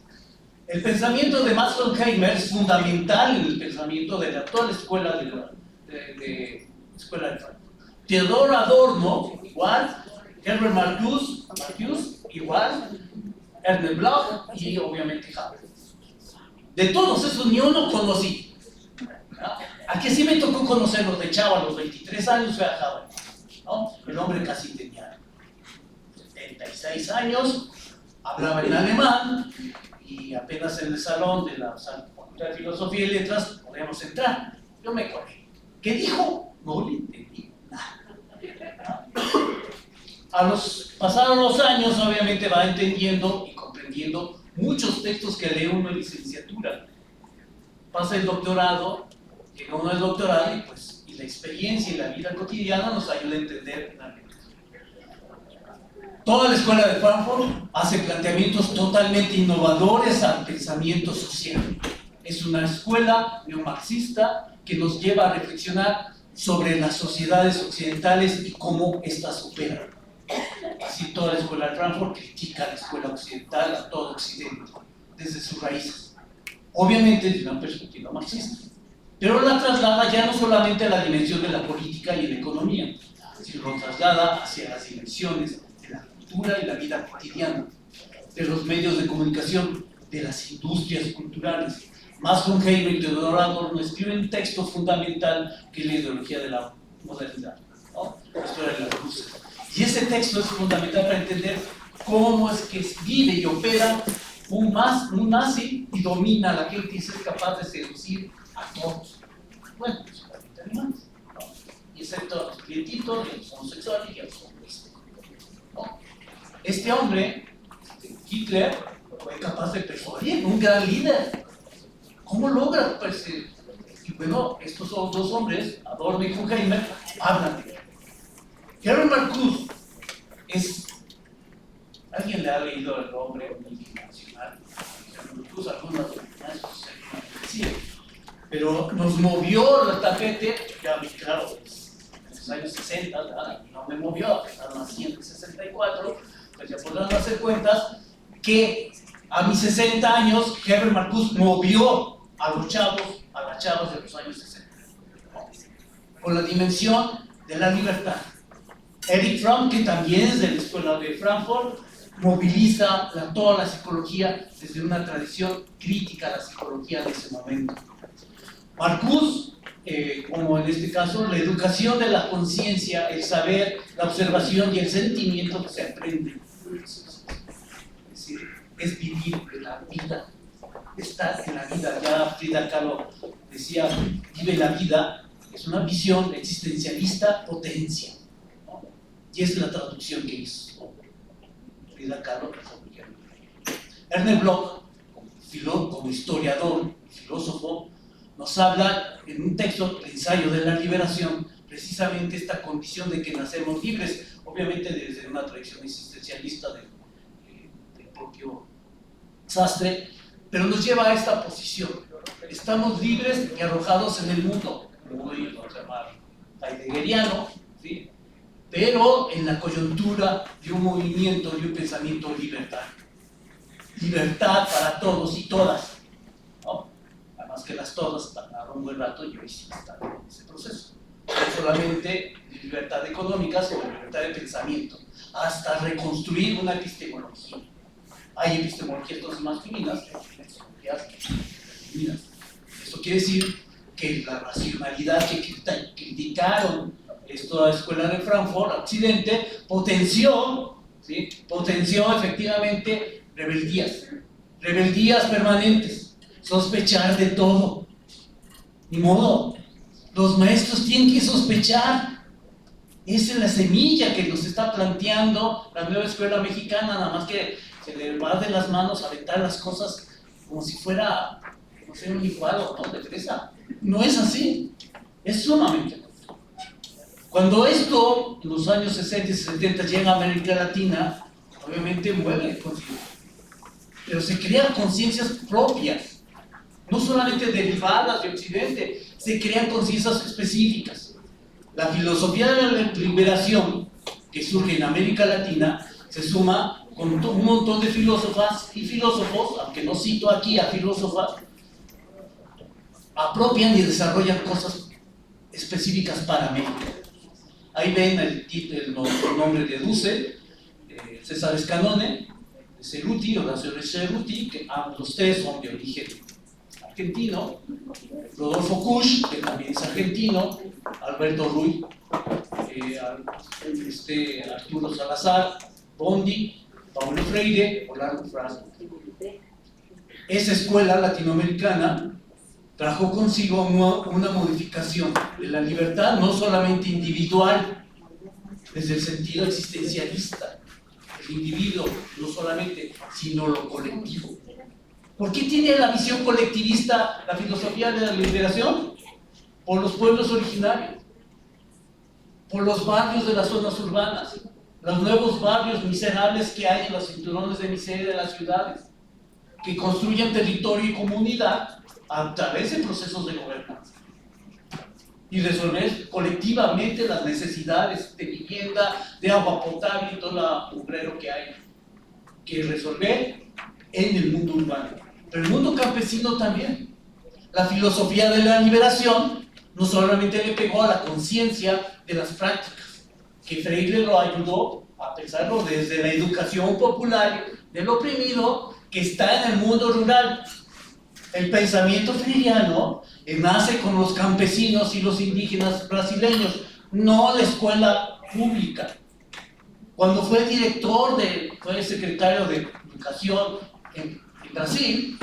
El pensamiento de Max Horkheimer es fundamental en el pensamiento de la actual escuela de Frankfurt. Theodor Adorno, igual, Herbert Marcuse, igual, Ernest Bloch y obviamente Habermas. De todos esos ni uno conocí. ¿A qué sí me tocó conocerlos de chavo? A los 23 años fue a Habermas, ¿no? El hombre casi tenía 76 años, hablaba en alemán y apenas en el salón de la Facultad de Filosofía y Letras podíamos entrar. Yo me corrí. ¿Qué dijo? No le entendí nada. Pasaron los años, obviamente va entendiendo y comprendiendo muchos textos que lee uno en licenciatura. Pasa el doctorado, llega uno al doctorado y la experiencia y la vida cotidiana nos ayuda a entender la mente. Toda la escuela de Frankfurt hace planteamientos totalmente innovadores al pensamiento social. Es una escuela neomarxista que nos lleva a reflexionar sobre las sociedades occidentales y cómo éstas operan. Así toda la escuela de Frankfurt critica a la escuela occidental, a todo Occidente, desde sus raíces. Obviamente desde una perspectiva marxista. Pero la traslada ya no solamente a la dimensión de la política y de la economía, sino lo traslada hacia las dimensiones de la cultura y la vida cotidiana, de los medios de comunicación, de las industrias culturales. Max Horkheimer y Theodor Adorno escriben un texto fundamental que es la ideología de la modernidad, ¿no? La historia de la Rusia. Y ese texto es fundamental para entender cómo es que vive y opera un nazi y domina a la gente y es capaz de seducir a todos. Bueno, principalmente animales, ¿no? Y excepto a los clientitos, y a los homosexuales y a los hombres, ¿no? Este hombre, Hitler, fue capaz de persuadir, un gran líder. ¿Cómo logra persuadir? Y bueno, estos son dos hombres, Adorno y Horkheimer, hablan de él. Herbert Marcuse es... ¿Alguien le ha leído el nombre multinacional? Marcuse, algunas sí, pero nos movió el tapete, ya claro, en los años 60, ¿verdad? No me movió, apenas nací en el 64, pues ya podrán hacer cuentas que a mis 60 años Herbert Marcuse movió a los chavos, a las chavas de los años 60, ¿no? Con la dimensión de la libertad. Erich Fromm, que también es de la escuela de Frankfurt, moviliza toda la psicología desde una tradición crítica a la psicología de ese momento. Marcuse, como en este caso, la educación de la conciencia, el saber, la observación y el sentimiento que se aprende. Es decir, es vivir la vida, estar en la vida. Ya Frida Kahlo decía, vive la vida, es una visión existencialista potencia, ¿no? Y es la traducción que hizo Frida Kahlo. Ernest Bloch, como historiador, filósofo, nos habla en un texto, el ensayo de la liberación, precisamente esta condición de que nacemos libres, obviamente desde una tradición existencialista del propio Sastre, pero nos lleva a esta posición. Estamos libres y arrojados en el mundo, como voy a llamar heideggeriano, ¿sí? Pero en la coyuntura de un movimiento, de un pensamiento libertario. Libertad para todos y todas, ¿no? Además que las todas tardaron un buen rato y hoy sí están en ese proceso. No solamente libertad económica, sino libertad de pensamiento, hasta reconstruir una epistemología. Hay epistemologías entonces masculinas, epistemologías femeninas. Esto quiere decir que la racionalidad que criticaron esta escuela de Frankfurt, Occidente, potenció, ¿sí? Potenció efectivamente rebeldías permanentes, sospechar de todo. Ni modo, los maestros tienen que sospechar. Esa es la semilla que nos está planteando la nueva escuela mexicana, nada más que se le va de las manos a aventar las cosas como si fuera, no sé, un licuado, ¿no? De fresa. No es así, es sumamente fuerte. Cuando esto, en los años 60 y 70, llega a América Latina, obviamente mueve conciencia, pero se crean conciencias propias, no solamente derivadas de Occidente, se crean conciencias específicas. La filosofía de la liberación que surge en América Latina se suma con un montón de filósofas y filósofos, aunque no cito aquí a filósofas, apropian y desarrollan cosas específicas para América. Ahí ven el nombre de Dussel, César Scanone, Cerruti, Horacio Cerruti, que los tres son de origen argentino, Rodolfo Kusch, que también es argentino, Alberto Ruy, Arturo Salazar, Bondi, Paulo Freire, Orlando Frasco. Esa escuela latinoamericana trajo consigo una modificación de la libertad, no solamente individual, desde el sentido existencialista, el individuo, no solamente, sino lo colectivo. ¿Por qué tiene la visión colectivista la filosofía de la liberación? Por los pueblos originarios, por los barrios de las zonas urbanas, los nuevos barrios miserables que hay en los cinturones de miseria de las ciudades, que construyen territorio y comunidad a través de procesos de gobernanza y resolver colectivamente las necesidades de vivienda, de agua potable y todo el obrero que hay que resolver en el mundo urbano. Pero el mundo campesino también. La filosofía de la liberación no solamente le pegó a la conciencia de las prácticas, que Freire lo ayudó a pensarlo desde la educación popular del oprimido que está en el mundo rural. El pensamiento freiriano nace con los campesinos y los indígenas brasileños, no la escuela pública. Cuando fue fue secretario de Educación en Brasil,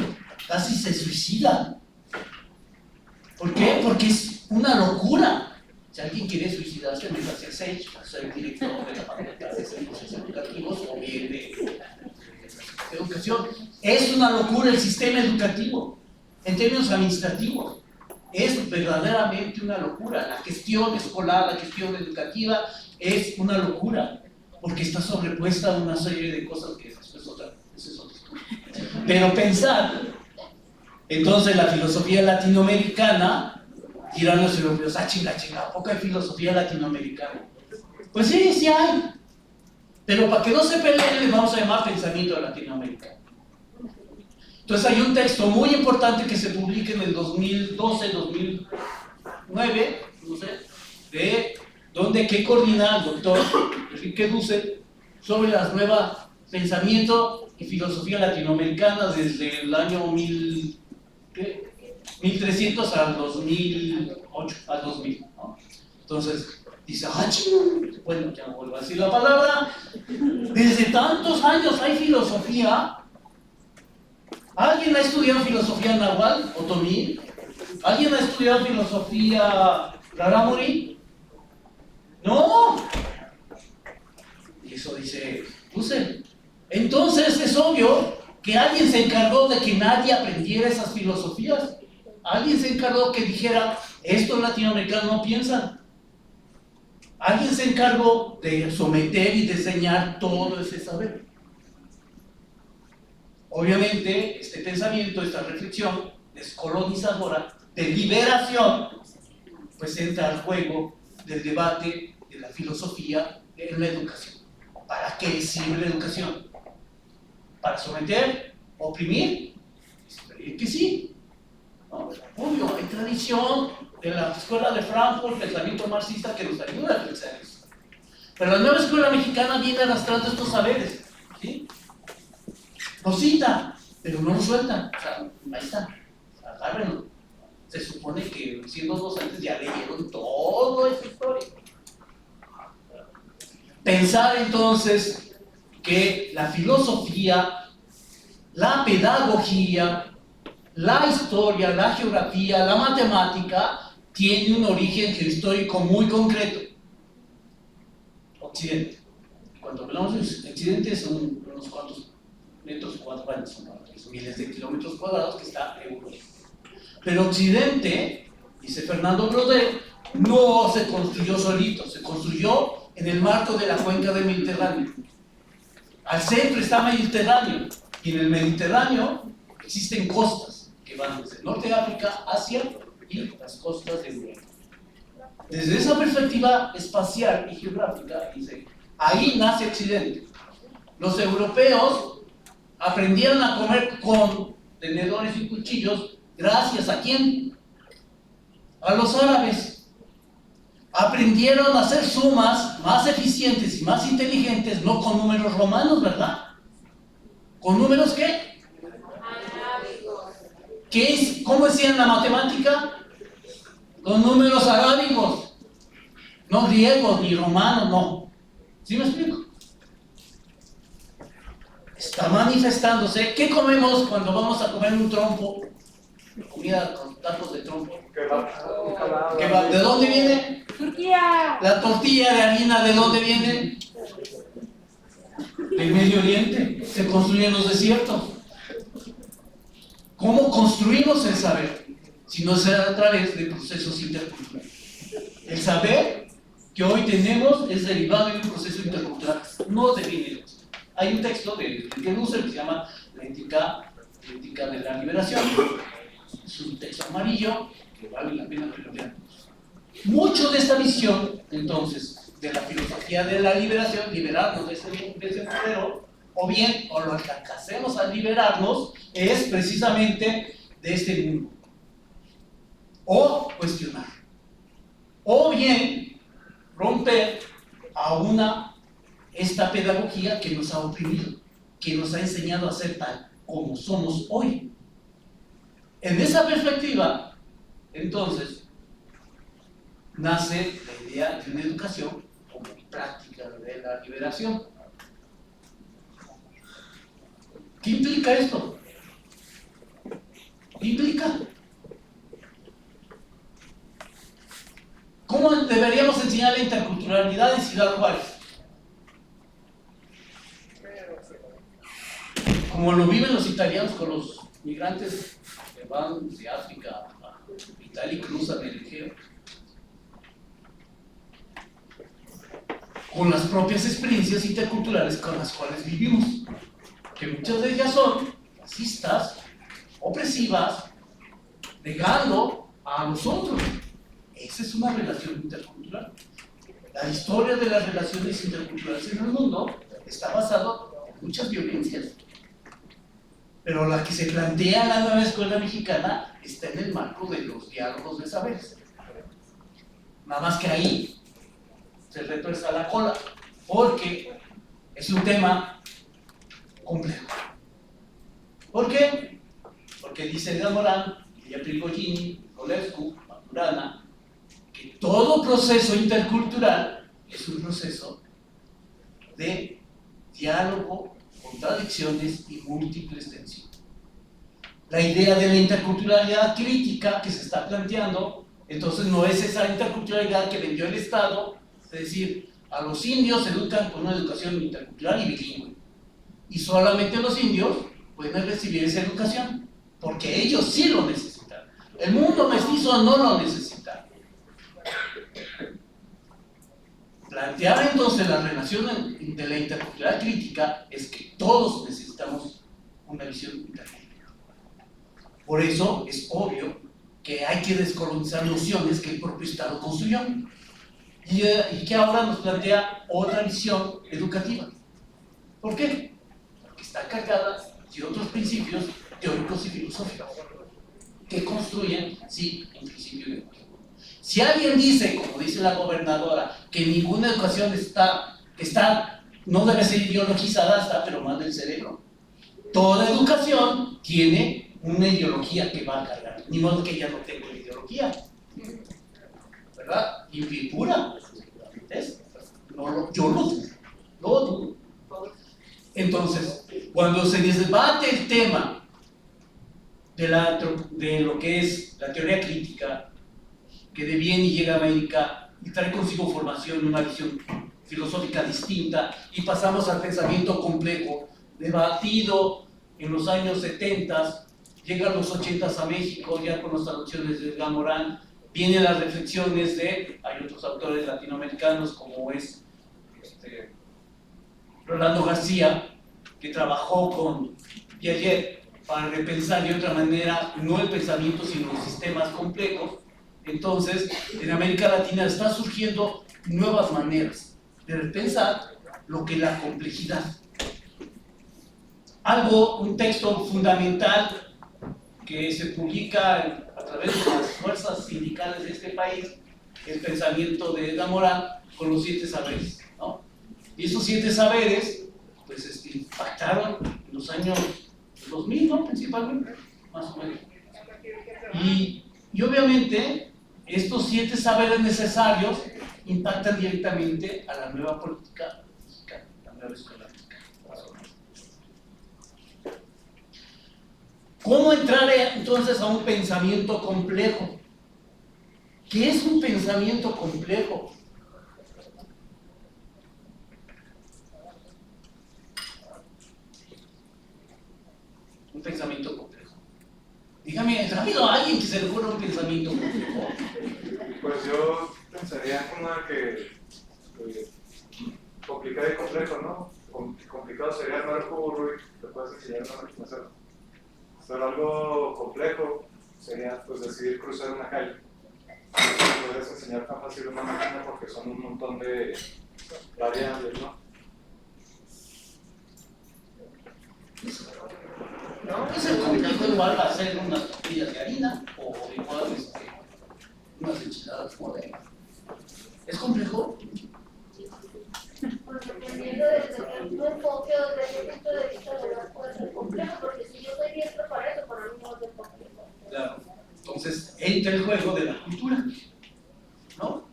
casi se suicida. ¿Por qué? Porque es una locura. Si alguien quiere suicidarse, me hace Sage, soy director de la Facultad de Servicios Educativos o bien de educación. Es una locura el sistema educativo, en términos administrativos. Es verdaderamente una locura. La gestión escolar, la gestión educativa es una locura, porque está sobrepuesta a una serie de cosas que eso es otra. Pero pensar, entonces la filosofía latinoamericana, dirán los europeos, chinga, ¿a poco hay filosofía latinoamericana? Pues sí, sí hay. Pero para que no se peleen, les vamos a llamar pensamiento latinoamericano. Entonces hay un texto muy importante que se publica en el 2012, 2009, no sé, que coordina el doctor Enrique Dussel sobre la nueva pensamiento y filosofía latinoamericana desde el año 1300 al 2008, al 2000, ¿no? Entonces, dice, bueno, ya no vuelvo a decir la palabra, desde tantos años hay filosofía. ¿Alguien ha estudiado filosofía náhuatl o otomí? ¿Alguien ha estudiado filosofía rarámuri? ¡No! Y eso dice Husserl. Entonces es obvio que alguien se encargó de que nadie aprendiera esas filosofías. Alguien se encargó que dijera, estos latinoamericanos no piensan. Alguien se encargó de someter y de enseñar todo ese saber. Obviamente, este pensamiento, esta reflexión descolonizadora, de liberación, pues entra al juego del debate de la filosofía en la educación. ¿Para qué sirve la educación? ¿Para someter? ¿Oprimir? Que sí. No, obvio, hay tradición de la escuela de Frankfurt, el pensamiento marxista que nos ayuda a pensar eso. Pero la nueva escuela mexicana viene arrastrando estos saberes, ¿sí? Lo cita, pero no lo sueltan. O sea, ahí está, agárrenlo. Se supone que siendo docentes ya leyeron toda esa historia. Pensar entonces que la filosofía, la pedagogía, la historia, la geografía, la matemática tiene un origen histórico muy concreto. Occidente. Cuando hablamos de Occidente son unos cuantos metros cuadrados, son miles de kilómetros cuadrados que está Europa. Pero Occidente, dice Fernando Brodel, no se construyó solito, se construyó en el marco de la cuenca del Mediterráneo. Al centro está Mediterráneo, y en el Mediterráneo existen costas que van desde el norte de África, Asia y las costas de Europa. Desde esa perspectiva espacial y geográfica, dice, ahí nace Occidente. Los europeos aprendieron a comer con tenedores y cuchillos gracias a ¿quién? A los árabes. Aprendieron a hacer sumas más eficientes y más inteligentes, no con números romanos, ¿verdad? ¿Con números qué? ¿Cómo decían la matemática? Con números arábigos, no griegos ni romanos, no. ¿Sí me explico? Está manifestándose. ¿Qué comemos cuando vamos a comer un trompo? Comida con tacos de trompo. Kebab. ¿De dónde viene? Turquía. La tortilla de harina, ¿de dónde viene? Del Medio Oriente. Se construye en los desiertos. ¿Cómo construimos el saber? Si no será a través de procesos interculturales. El saber que hoy tenemos es derivado de un proceso intercultural, no de géneros. Hay un texto de Husserl que se llama La ética de la liberación. Es un texto amarillo que vale la pena que lo vean. Mucho de esta visión, entonces, de la filosofía de la liberación, liberarnos de ese modelo, o bien, o lo que alcancemos a liberarnos, es precisamente de este mundo. O cuestionar. O bien, romper a esta pedagogía que nos ha oprimido, que nos ha enseñado a ser tal como somos hoy. En esa perspectiva, entonces, nace la idea de una educación como práctica de la liberación. ¿Qué implica esto? ¿Qué implica? ¿Cómo deberíamos enseñar la interculturalidad en Ciudad Juárez? Como lo viven los italianos con los migrantes que van de África a Italia y cruzan el Egeo. Con las propias experiencias interculturales con las cuales vivimos, que muchas de ellas son racistas, opresivas, negando a los otros. Esa es una relación intercultural. La historia de las relaciones interculturales en el mundo está basada en muchas violencias. Pero la que se plantea en la nueva escuela mexicana está en el marco de los diálogos de saberes. Nada más que ahí se retuerza la cola, porque es un tema complejo. ¿Por qué? Porque dice Gamorán, Ilya Prigogine, Nicolescu, Maturana, que todo proceso intercultural es un proceso de diálogo, contradicciones y múltiples tensiones. La idea de la interculturalidad crítica que se está planteando, entonces no es esa interculturalidad que vendió el Estado, es decir, a los indios se educan con una educación intercultural y bilingüe, y solamente los indios pueden recibir esa educación, porque ellos sí lo necesitan. El mundo mestizo no lo necesita. Plantear entonces la relación de la interculturalidad crítica es que todos necesitamos una visión intercultural. Por eso es obvio que hay que descolonizar nociones que el propio Estado construyó y que ahora nos plantea otra visión educativa. ¿Por qué? Porque está cargada de otros principios teóricos y filosóficos que construyen, sí, un principio educativo. Si alguien dice, como dice la gobernadora, que ninguna educación no debe ser ideologizada, está pero mal del cerebro. Toda educación tiene una ideología que va a cargar, ni modo que ella no tenga ideología, ¿verdad? Y pura, no, yo lo dudo. Entonces, cuando se debate el tema de lo que es la teoría crítica, que deviene y llega a América y trae consigo formación, una visión filosófica distinta, y pasamos al pensamiento complejo, debatido en los años 70, llega a los 80 a México, ya con las traducciones de Gamorán, vienen las reflexiones hay otros autores latinoamericanos como es Rolando García, que trabajó con Piaget para repensar de otra manera, no el pensamiento, sino los sistemas complejos. Entonces, en América Latina están surgiendo nuevas maneras de repensar lo que es la complejidad. Un texto fundamental que se publica a través de las fuerzas sindicales de este país, el pensamiento de Gamorán con los 7 saberes, ¿no? Y esos 7 saberes, pues impactaron en los años 2000, ¿no? Principalmente, más o menos. Y obviamente, estos 7 saberes necesarios impactan directamente a la nueva política mexicana, la nueva escuela mexicana. ¿Cómo entrar entonces a un pensamiento complejo? ¿Qué es un pensamiento complejo? Un pensamiento complejo. Dígame, ¿ha habido alguien que se le ocurra un pensamiento complejo? Pues yo pensaría en una que complicado y complejo, ¿no? Complicado sería armar un cubo Rubik, te puedes enseñar una máquina hacerlo. Pero algo complejo sería pues decidir cruzar una calle. No puedes enseñar tan fácil una máquina porque son un montón de variables, ¿no? No, es el complejo igual va a ser unas tortillas de harina o igual unas enchiladas modernas. ¿Es complejo? Pues dependiendo de tu enfoque o desde el punto de vista de las puede ser complejo, porque si yo soy diestro para eso, para mí no es complejo. Claro. Entonces entra el juego de la cultura, ¿no?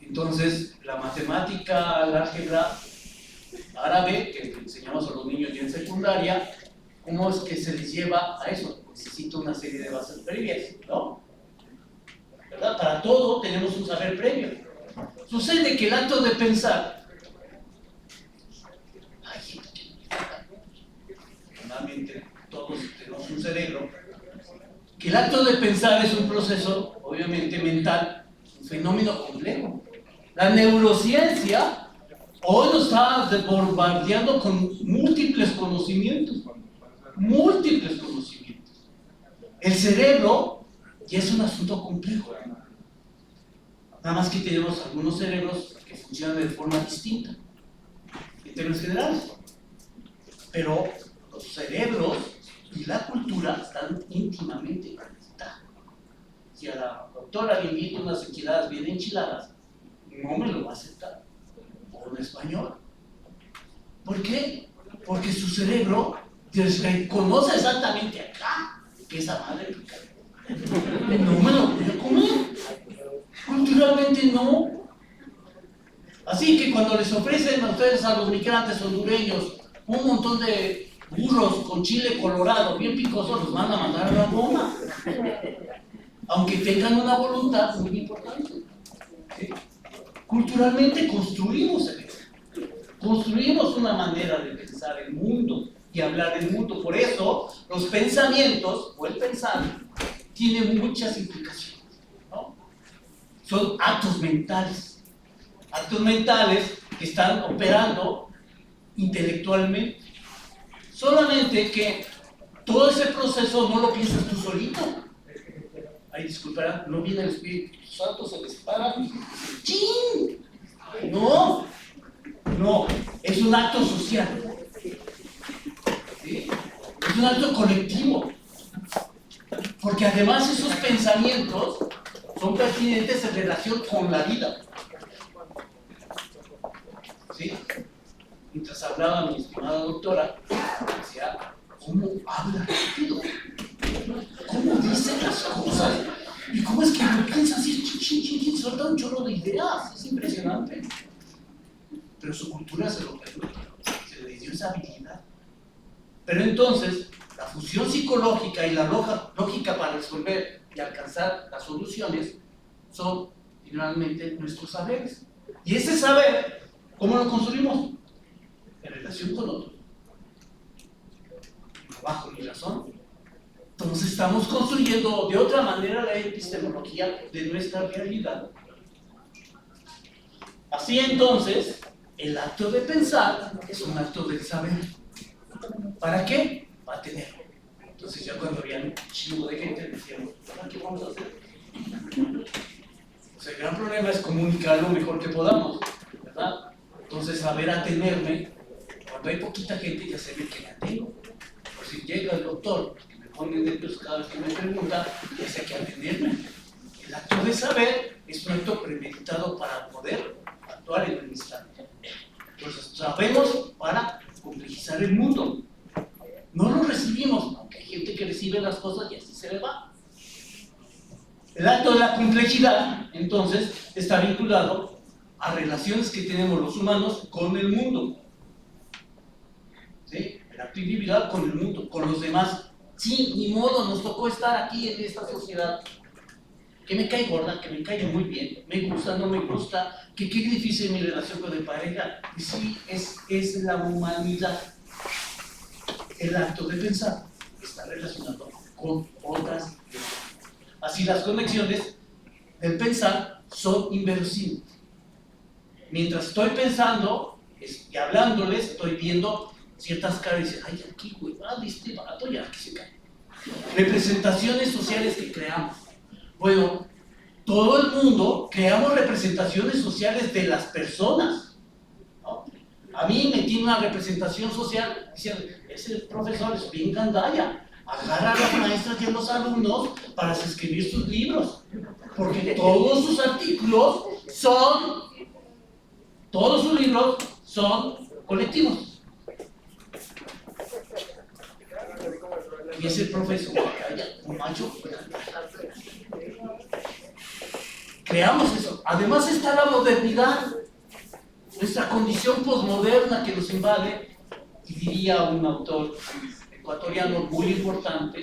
Entonces la matemática, el álgebra árabe, que enseñamos a los niños ya en secundaria, ¿cómo es que se les lleva a eso? Necesito una serie de bases previas, ¿no? ¿Verdad? Para todo tenemos un saber previo. Sucede que el acto de pensar, normalmente todos tenemos un cerebro, que el acto de pensar es un proceso, obviamente mental, un fenómeno complejo. La neurociencia hoy nos está bombardeando con múltiples conocimientos. El cerebro ya es un asunto complejo. Nada más que tenemos algunos cerebros que funcionan de forma distinta, en términos generales. Pero los cerebros y la cultura están íntimamente conectados. Si a la doctora le invito unas enchiladas bien enchiladas, no me lo va a aceptar. O en español. ¿Por qué? porque su cerebro reconoce exactamente acá que esa madre pica. No me lo voy a comer. Culturalmente no. Así que cuando les ofrecen a ustedes, a los migrantes hondureños, un montón de burros con chile colorado bien picosos, los van a mandar a la goma. Aunque tengan una voluntad muy importante. ¿Sí? Culturalmente construimos una manera de pensar el mundo y hablar del mundo. Por eso los pensamientos o el pensar tiene muchas implicaciones, ¿no? Son actos mentales que están operando intelectualmente. Solamente que todo ese proceso no lo piensas tú solito. Ay, disculparán, no viene el Espíritu Santo, se les para y dice, ¡chin! No, es un acto social. ¿Sí? Es un acto colectivo. Porque además esos pensamientos son pertinentes en relación con la vida. ¿Sí? Mientras hablaba mi estimada doctora, decía, ¿cómo habla rápido? ¿Cómo dice las cosas? ¿Y cómo es que lo piensa así? Suelta un chorro de ideas. Es impresionante. Pero su cultura se lo permite. Se le dio esa habilidad. Pero entonces, la función psicológica y la lógica para resolver y alcanzar las soluciones son finalmente nuestros saberes. Y ese saber, ¿cómo lo construimos? En relación con otros. Bajo mi razón. Entonces estamos construyendo de otra manera la epistemología de nuestra realidad. Así entonces, el acto de pensar es un acto del saber. ¿Para qué? Para tenerlo. Entonces ya cuando había un chingo de gente decíamos, ¿qué vamos a hacer? O sea, el gran problema es comunicar lo mejor que podamos, ¿verdad? Entonces saber atenerme, cuando hay poquita gente ya sé que la tengo. Por si llega el doctor, que me pone nervios cada vez que me pregunta, ya sé que atenerme. El acto de saber es un acto premeditado para poder actuar en el instante. Entonces sabemos para complejizar el mundo. No lo recibimos, aunque hay gente que recibe las cosas y así se le va. El acto de la complejidad, entonces, está vinculado a relaciones que tenemos los humanos con el mundo. ¿Sí? El acto individual con el mundo, con los demás. Sí, ni modo, nos tocó estar aquí en esta sociedad. Que me cae gorda, que me cae muy bien, me gusta, no me gusta, que qué difícil mi relación con mi pareja. Y sí, es la humanidad. El acto de pensar está relacionado con otras cosas. Así las conexiones del pensar son inverosímiles. Mientras estoy pensando y hablándoles, estoy viendo ciertas caras y dicen, ay, aquí, güey, este vato ya que se cae. Representaciones sociales que creamos. Bueno, todo el mundo creamos representaciones sociales de las personas, ¿no? A mí me tiene una representación social, diciendo, ese profesor es bien gandalla, agarra a las maestras y a los alumnos para escribir sus libros, porque todos sus artículos todos sus libros son colectivos. Y ese profesor, un macho, creamos eso. Además está la modernidad, nuestra condición posmoderna que nos invade, y diría un autor ecuatoriano muy importante,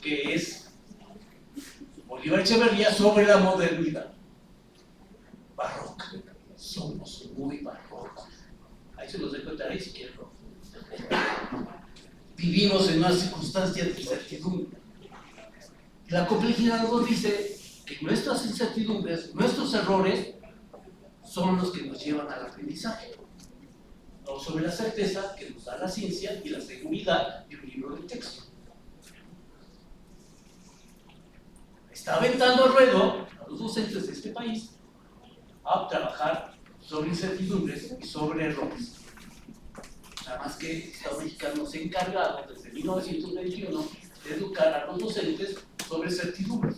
que es Bolívar Echeverría, sobre la modernidad. Barroca. Somos muy barrocos. Ahí se los dejo de tarea si quieren. Vivimos en unas circunstancias de incertidumbre. La complejidad nos dice que nuestras incertidumbres, nuestros errores, son los que nos llevan al aprendizaje. No sobre la certeza que nos da la ciencia y la seguridad de un libro de texto. Está aventando al ruedo a los docentes de este país a trabajar sobre incertidumbres y sobre errores. Nada más que el Estado mexicano se ha encargado desde 1921 de educar a los docentes sobre certidumbres.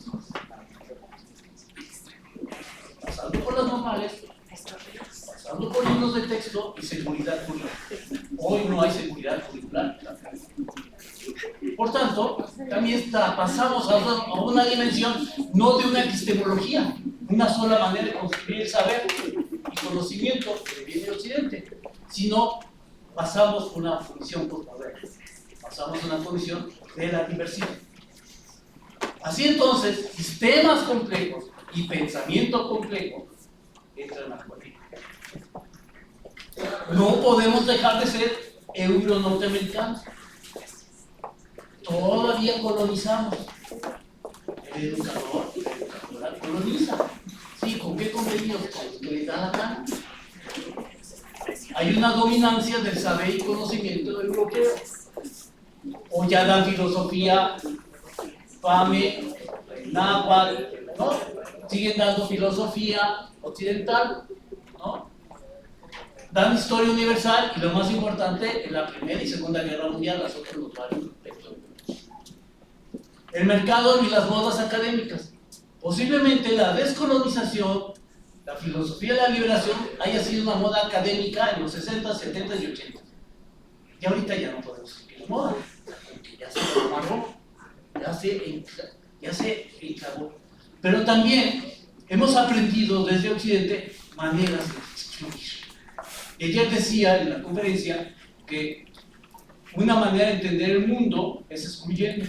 Pasando por las normales, pasando por libros de texto y seguridad jurídica. Hoy no hay seguridad curricular. Por tanto, también pasamos a una dimensión no de una epistemología, una sola manera de construir el saber y conocimiento que viene de Occidente, sino pasamos a una función postmoderna, pasamos a una función de la diversidad. Así entonces, sistemas complejos y pensamiento complejo entran a la política. No podemos dejar de ser euro-norteamericanos. Todavía colonizamos. El educador, la educadora coloniza. Sí, ¿con qué contenidos? Con los que le da la gana. Hay una dominancia del saber y conocimiento europeo. O ya la filosofía Fame, náhuatl, ¿no? Siguen dando filosofía occidental, ¿no? Dan historia universal y lo más importante, en la Primera y Segunda Guerra Mundial, las otras los varios textos. El mercado y las modas académicas. Posiblemente la descolonización, la filosofía de la liberación haya sido una moda académica en los 60, 70 y 80. Y ahorita ya no podemos decir que es moda, porque ya se amarró, ya se enclavó. Pero también hemos aprendido desde Occidente maneras de excluir. Y ayer decía en la conferencia que una manera de entender el mundo es excluyendo,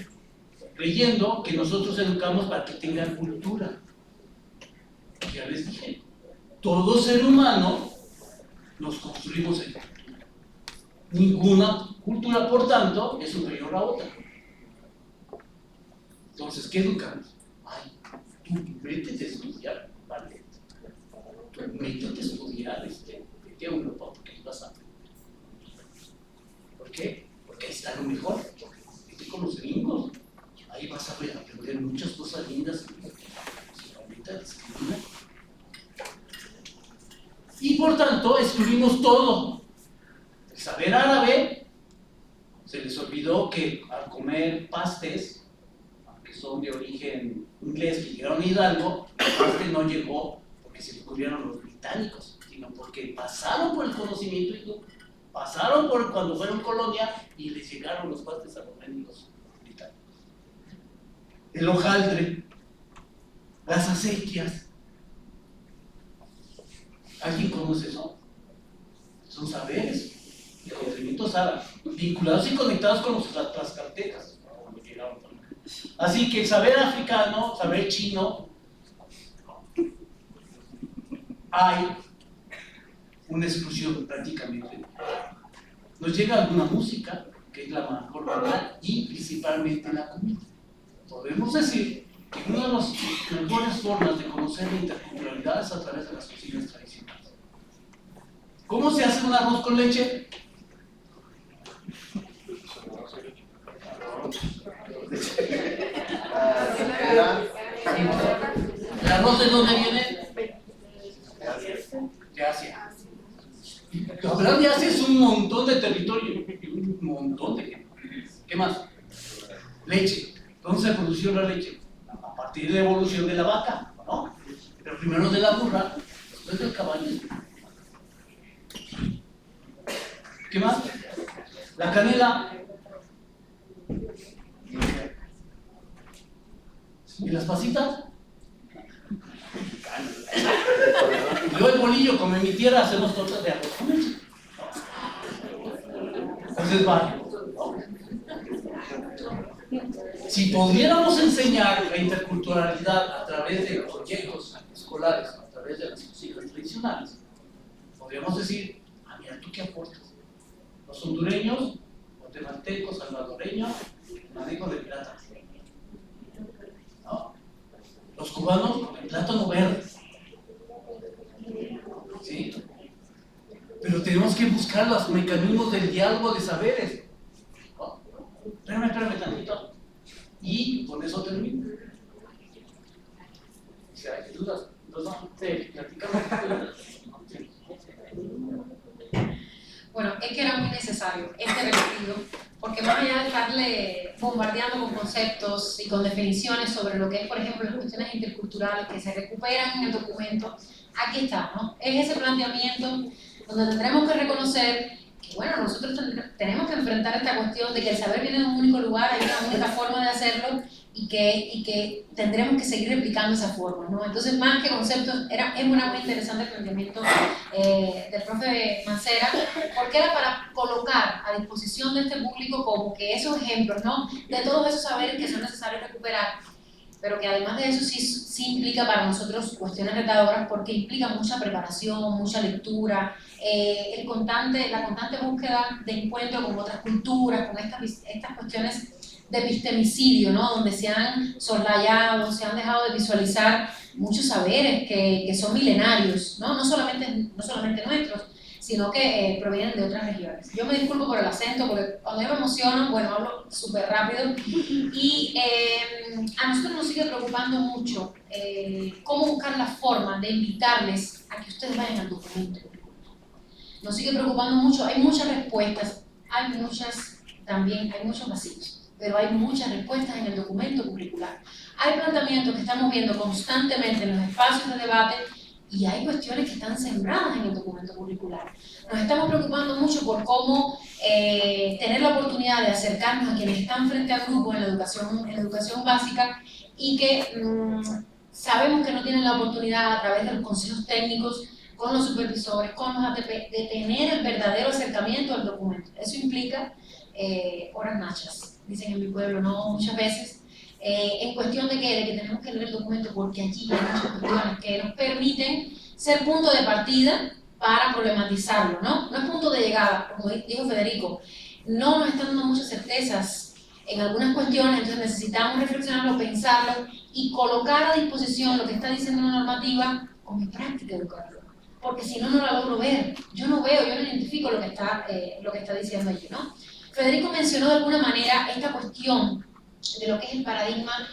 creyendo que nosotros educamos para que tengan cultura. Ya les dije, todo ser humano nos construimos en cultura. Ninguna cultura, por tanto, es superior a otra. Entonces, ¿qué educamos? Ay, tú métete a estudiar ballet. Tú métete a estudiar vete a Europa porque ahí vas a aprender. ¿Por qué? Porque ahí está lo mejor. Vete con los gringos. Ahí vas a aprender muchas cosas lindas. Y por tanto, excluimos todo. El saber árabe, se les olvidó que al comer pastes, aunque son de origen inglés, que llegaron a Hidalgo, el paste no llegó porque se descubrieron los británicos, sino porque pasaron por el conocimiento hindú, pasaron por cuando fueron colonia y les llegaron los pastes a los mendigos británicos. El hojaldre, las acequias. ¿Alguien conoce eso? Son saberes y conocimientos árabes, vinculados y conectados con los tlaxcaltecas. Así que el saber africano, saber chino, hay una exclusión prácticamente. Nos llega alguna música, que es la mejor manera, y principalmente la comida. Podemos decir que una de las mejores formas de conocer la interculturalidad es a través de las cocinas tradicionales. ¿Cómo se hace un arroz con leche? ¿El arroz de dónde viene? De Asia. Hablar de Asia es un montón de territorio, un montón de gente. ¿Qué más? Leche. ¿Dónde se produció la leche? A partir de la evolución de la vaca, ¿no? Pero primero de la burra, después del caballo. ¿Qué más? La canela. ¿Y las pasitas? Y luego el bolillo, como en mi tierra hacemos tortas de arroz con leche. Entonces va. Si pudiéramos enseñar la interculturalidad a través de los proyectos escolares, a través de las cocinas tradicionales, podríamos decir, mira, ¿tú qué aportas? Los hondureños, guatemaltecos, salvadoreños, manejo de plátano. ¿No? Los cubanos con el plátano verde. ¿Sí? Pero tenemos que buscar los mecanismos del diálogo de saberes. ¿No? Espérame tantito. Y con eso termino. Si hay dudas, platicamos. Bueno, es que era muy necesario este recorrido, porque más allá de estarle bombardeando con conceptos y con definiciones sobre lo que es, por ejemplo, las cuestiones interculturales que se recuperan en el documento, aquí está, ¿no? Es ese planteamiento donde tendremos que reconocer que bueno, nosotros tenemos que enfrentar esta cuestión de que el saber viene de un único lugar, hay una única forma de hacerlo y que tendremos que seguir replicando esa forma, ¿no? Entonces, más que conceptos, es muy interesante el planteamiento del profe Mancera, porque era para colocar a disposición de este público como que esos ejemplos, ¿no? De todos esos saberes que son necesarios recuperar, pero que además de eso sí implica para nosotros cuestiones retadoras porque implica mucha preparación, mucha lectura, la constante búsqueda de encuentro con otras culturas, con estas cuestiones de epistemicidio, ¿no? Donde se han soslayado, se han dejado de visualizar muchos saberes que son milenarios, ¿no? No solamente nuestros, sino que provienen de otras regiones. Yo me disculpo por el acento, porque cuando yo me emociono, bueno, hablo súper rápido, y a nosotros nos sigue preocupando mucho cómo buscar la forma de invitarles a que ustedes vayan al documento. Nos sigue preocupando mucho, hay muchas respuestas, hay muchos vacíos, pero hay muchas respuestas en el documento curricular. Hay planteamientos que estamos viendo constantemente en los espacios de debate y hay cuestiones que están sembradas en el documento curricular. Nos estamos preocupando mucho por cómo tener la oportunidad de acercarnos a quienes están frente a grupos en la educación básica y que sabemos que no tienen la oportunidad a través de los consejos técnicos, con los supervisores, con los ATP, de tener el verdadero acercamiento al documento. Eso implica horas nachas, dicen en mi pueblo, ¿no? Muchas veces, en cuestión de que tenemos que leer el documento porque allí hay muchas cuestiones que nos permiten ser punto de partida para problematizarlo, ¿no? No es punto de llegada, como dijo Federico, no nos están dando muchas certezas en algunas cuestiones, entonces necesitamos reflexionarlo, pensarlo y colocar a disposición lo que está diciendo la normativa con mi práctica educativa. Porque si no, no la logro ver. Yo no identifico lo que está diciendo allí, ¿no? Federico mencionó de alguna manera esta cuestión de lo que es el paradigma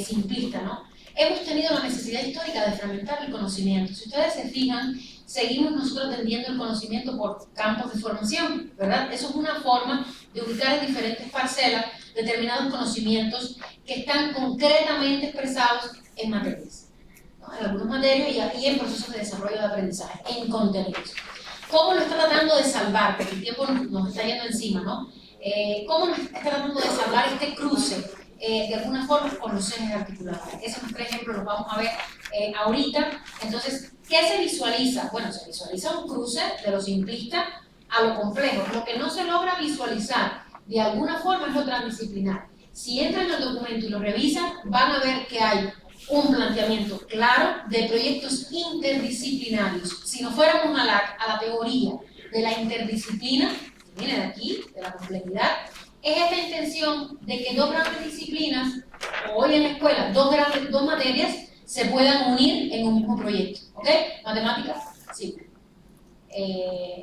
simplista, ¿no? Hemos tenido la necesidad histórica de fragmentar el conocimiento. Si ustedes se fijan, seguimos nosotros atendiendo el conocimiento por campos de formación, ¿verdad? Eso es una forma de ubicar en diferentes parcelas determinados conocimientos que están concretamente expresados en materias, ¿no? En algunas materias y en procesos de desarrollo de aprendizaje, en contenidos. ¿Cómo lo está tratando de salvar? Porque el tiempo nos está yendo encima, ¿no? ¿Cómo nos está tratando de salvar este cruce, de alguna forma, con los ejes articulados? Esos 3 ejemplos los vamos a ver ahorita. Entonces, ¿qué se visualiza? Bueno, se visualiza un cruce de lo simplista a lo complejo. Lo que no se logra visualizar, de alguna forma, es lo transdisciplinar. Si entran en el documento y lo revisan, van a ver que hay un planteamiento claro de proyectos interdisciplinarios. Si nos fuéramos a la teoría de la interdisciplina, que viene de aquí, de la complejidad, es esta intención de que 2 grandes disciplinas, o hoy en la escuela, 2 materias, se puedan unir en un mismo proyecto. ¿Ok? Matemáticas, sí.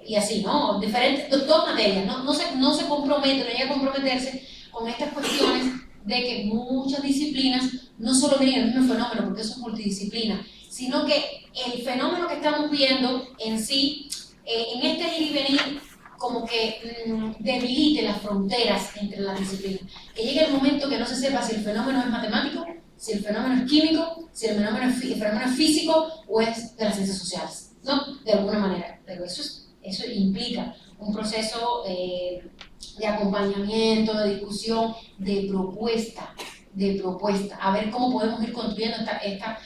Y así, ¿no? Diferentes, 2 materias, no se comprometen, no llega a comprometerse con estas cuestiones de que muchas disciplinas no solo miren el mismo fenómeno, porque eso es multidisciplina, sino que el fenómeno que estamos viendo en sí, en este ir y venir, como que debilite las fronteras entre las disciplinas. Que llegue el momento que no se sepa si el fenómeno es matemático, si el fenómeno es químico, si el fenómeno es físico o es de las ciencias sociales, ¿no? De alguna manera. Pero eso implica un proceso de acompañamiento, de discusión, de propuesta, a ver cómo podemos ir construyendo esta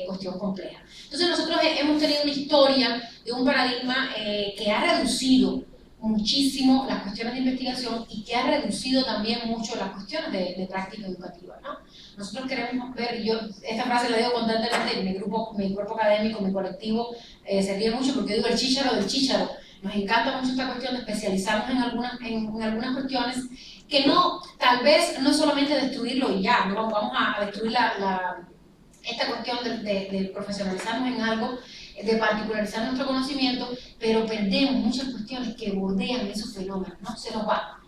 cuestión compleja. Entonces nosotros hemos tenido una historia de un paradigma que ha reducido muchísimo las cuestiones de investigación y que ha reducido también mucho las cuestiones de práctica educativa, ¿no? Nosotros queremos ver, yo esta frase la digo constantemente, mi cuerpo académico, mi colectivo se ríe mucho porque digo el chícharo del chícharo. Nos encanta mucho esta cuestión de especializarnos en algunas cuestiones que no, tal vez no es solamente destruirlo y ya, no vamos a destruir esta cuestión de profesionalizarnos en algo, de particularizar nuestro conocimiento, pero perdemos muchas cuestiones que bordean esos fenómenos, ¿no? Se nos va.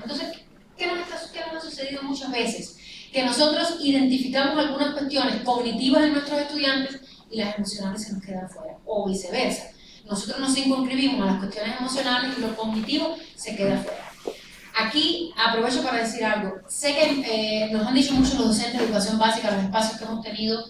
Entonces, ¿qué nos ha sucedido muchas veces? Que nosotros identificamos algunas cuestiones cognitivas en nuestros estudiantes y las emocionales se nos quedan fuera, o viceversa. Nosotros nos circunscribimos a las cuestiones emocionales y lo cognitivo se queda fuera. Aquí aprovecho para decir algo. Sé que nos han dicho muchos los docentes de educación básica, los espacios que hemos tenido,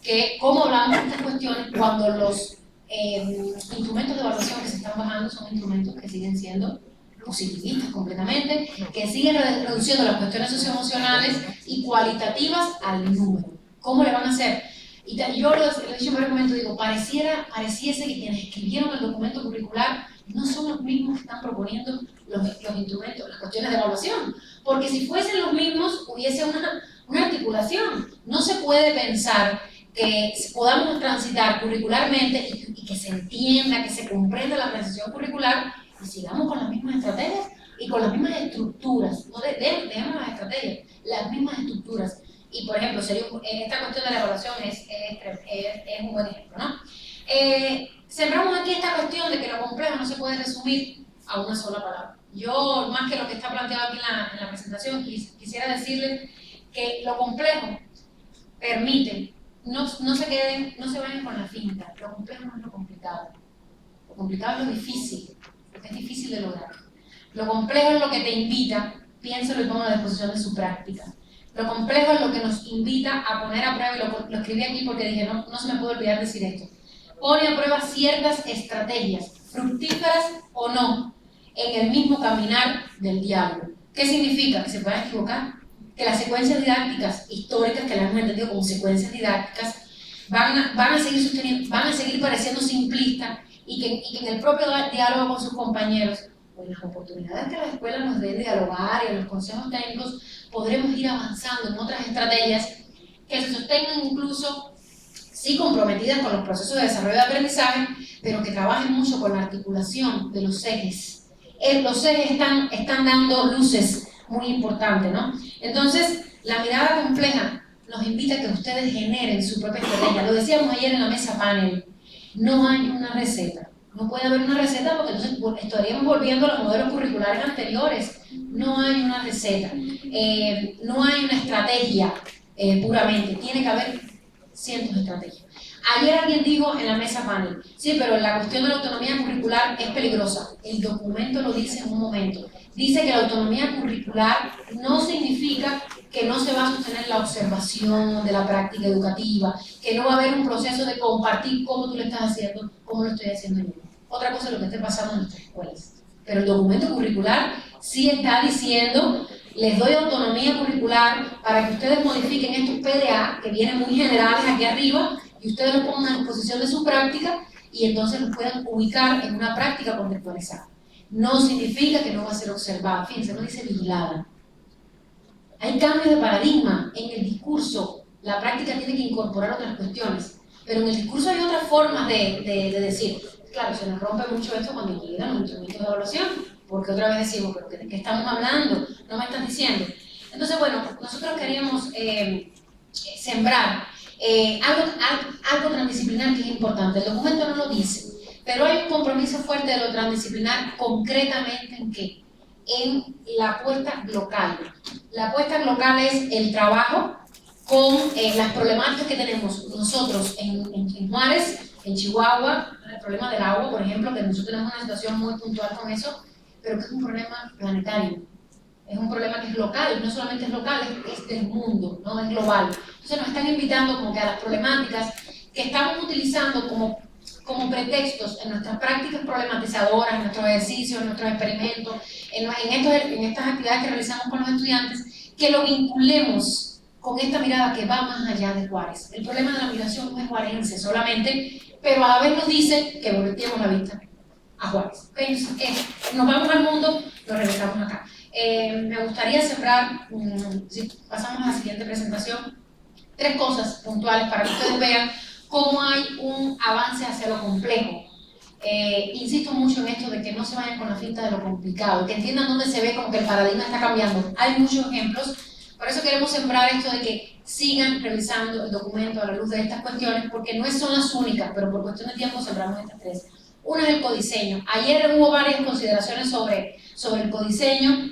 que cómo hablamos de estas cuestiones cuando los instrumentos de evaluación que se están bajando son instrumentos que siguen siendo positivistas completamente, que siguen reduciendo las cuestiones socioemocionales y cualitativas al número. ¿Cómo le van a hacer? Y yo lo he dicho en varios momentos, digo, pareciese que quienes escribieron el documento curricular no son los mismos que están proponiendo los instrumentos, las cuestiones de evaluación, porque si fuesen los mismos hubiese una articulación. No se puede pensar que podamos transitar curricularmente y que se entienda, que se comprenda la organización curricular y sigamos con las mismas estrategias y con las mismas estructuras. No dejemos las estrategias, las mismas estructuras. Y por ejemplo, en esta cuestión de la evaluación es un buen ejemplo, ¿no? Sembramos aquí esta cuestión de que lo complejo no se puede resumir a una sola palabra. Yo, más que lo que está planteado aquí en la presentación, quisiera decirles que lo complejo permite, no se vayan con la finta, lo complejo no es lo complicado. Lo complicado es lo difícil, porque es difícil de lograr. Lo complejo es lo que te invita, piénselo y ponlo a disposición de su práctica. Lo complejo es lo que nos invita a poner a prueba, y lo escribí aquí porque dije, no se me puede olvidar decir esto. Pone a prueba ciertas estrategias, fructíferas o no, en el mismo caminar del diálogo. ¿Qué significa? Que se puedan equivocar, que las secuencias didácticas históricas, que las hemos entendido como secuencias didácticas, van a seguir pareciendo simplistas y que en el propio diálogo con sus compañeros, o en las oportunidades que las escuelas nos den de dialogar y en los consejos técnicos, podremos ir avanzando en otras estrategias que se sostengan incluso, sí comprometidas con los procesos de desarrollo de aprendizaje, pero que trabajen mucho con la articulación de los ejes. Los ejes están dando luces muy importantes, ¿no? Entonces, la mirada compleja nos invita a que ustedes generen su propia estrategia. Lo decíamos ayer en la mesa panel, no hay una receta. No puede haber una receta porque entonces estaríamos volviendo a los modelos curriculares anteriores. No hay una receta, no hay una estrategia puramente, tiene que haber cientos de estrategias. Ayer alguien dijo en la mesa panel, sí, pero la cuestión de la autonomía curricular es peligrosa. El documento lo dice en un momento. Dice que la autonomía curricular no significa que no se va a sostener la observación de la práctica educativa, que no va a haber un proceso de compartir cómo tú lo estás haciendo, cómo lo estoy haciendo yo. Otra cosa es lo que esté pasando en nuestras escuelas. Pero el documento curricular sí está diciendo, les doy autonomía curricular para que ustedes modifiquen estos PDA, que vienen muy generales aquí arriba, y ustedes los pongan a disposición de su práctica, y entonces los puedan ubicar en una práctica contextualizada. No significa que no va a ser observada, fíjense, no dice vigilada. Hay cambios de paradigma en el discurso, la práctica tiene que incorporar otras cuestiones, pero en el discurso hay otras formas de decir. Claro, se nos rompe mucho esto cuando llegan los instrumentos de evaluación, porque otra vez decimos, pero ¿de qué estamos hablando? No me estás diciendo. Entonces, bueno, nosotros queríamos sembrar algo transdisciplinar que es importante. El documento no lo dice, pero hay un compromiso fuerte de lo transdisciplinar, concretamente ¿en qué? En la apuesta local. La apuesta local es el trabajo con las problemáticas que tenemos nosotros en Juárez, en Chihuahua, el problema del agua, por ejemplo, que nosotros tenemos una situación muy puntual con eso, pero que es un problema planetario. Es un problema que es local, y no solamente es local, es del mundo, ¿no? Es global. Entonces nos están invitando como que a las problemáticas que estamos utilizando como pretextos en nuestras prácticas problematizadoras, en nuestros ejercicios, en nuestros experimentos, en estas actividades que realizamos con los estudiantes, que lo vinculemos con esta mirada que va más allá de Juárez. El problema de la migración no es juarense solamente, pero a la vez nos dice que volteemos la vista a Juárez. ¿Okay? Nos vamos al mundo, nos regresamos acá. Me gustaría sembrar, si pasamos a la siguiente presentación, 3 cosas puntuales para que ustedes vean cómo hay un avance hacia lo complejo. Insisto mucho en esto de que no se vayan con la finta de lo complicado, que entiendan dónde se ve como que el paradigma está cambiando. Hay muchos ejemplos, por eso queremos sembrar esto de que sigan revisando el documento a la luz de estas cuestiones, porque no son las únicas, pero por cuestión de tiempo sembramos estas 3. Una es el codiseño. Ayer hubo varias consideraciones sobre el codiseño,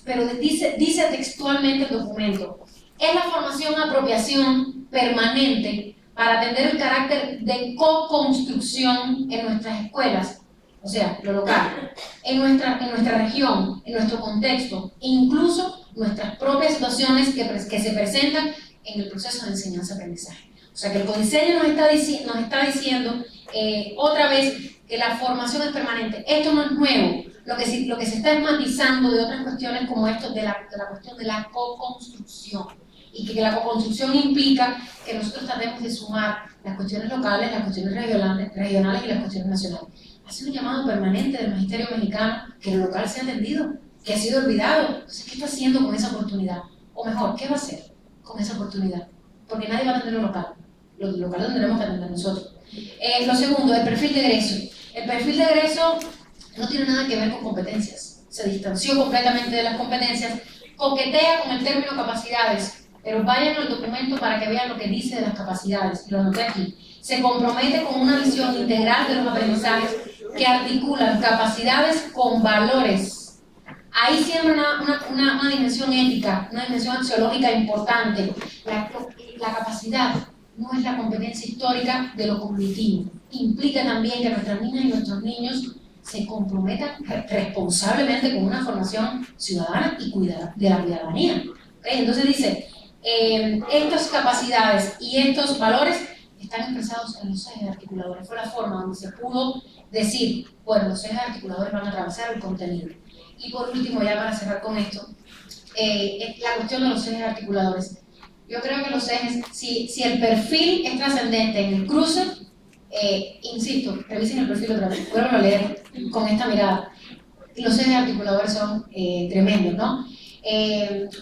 pero dice textualmente el documento. Es la formación-apropiación permanente para atender el carácter de co-construcción en nuestras escuelas, o sea, lo local, en nuestra región, en nuestro contexto, incluso nuestras propias situaciones que se presentan en el proceso de enseñanza-aprendizaje. O sea que el codiseño nos está diciendo otra vez que la formación es permanente. Esto no es nuevo. Lo que se está matizando de otras cuestiones como esto de la cuestión de la co-construcción. Y que la co-construcción implica que nosotros tratemos de sumar las cuestiones locales, las cuestiones regionales y las cuestiones nacionales. Ha sido un llamado permanente del magisterio mexicano que lo local sea atendido, que ha sido olvidado. Entonces, ¿qué está haciendo con esa oportunidad? O mejor, ¿qué va a hacer con esa oportunidad? Porque nadie va a atender lo local. Lo local lo tendremos que atender nosotros. Lo segundo, el perfil de egreso. El perfil de egreso no tiene nada que ver con competencias. Se distanció completamente de las competencias, coquetea con el término capacidades, pero vayan al documento para que vean lo que dice de las capacidades, y lo anoté aquí. Se compromete con una visión integral de los aprendizajes que articulan capacidades con valores. Ahí siempre una dimensión ética, una dimensión axiológica importante. La capacidad no es la competencia histórica de lo cognitivo. Implica también que nuestras niñas y nuestros niños se comprometan responsablemente con una formación ciudadana y de la ciudadanía. Entonces dice, estas capacidades y estos valores están expresados en los ejes articuladores. Fue la forma donde se pudo decir, bueno, los ejes articuladores van a atravesar el contenido. Y por último, ya para cerrar con esto, la cuestión de los ejes articuladores. Yo creo que los ejes, si el perfil es trascendente en el cruce, insisto, revisen el perfil otra vez, vuelvan a leer con esta mirada. Los ejes articuladores son tremendos, ¿no?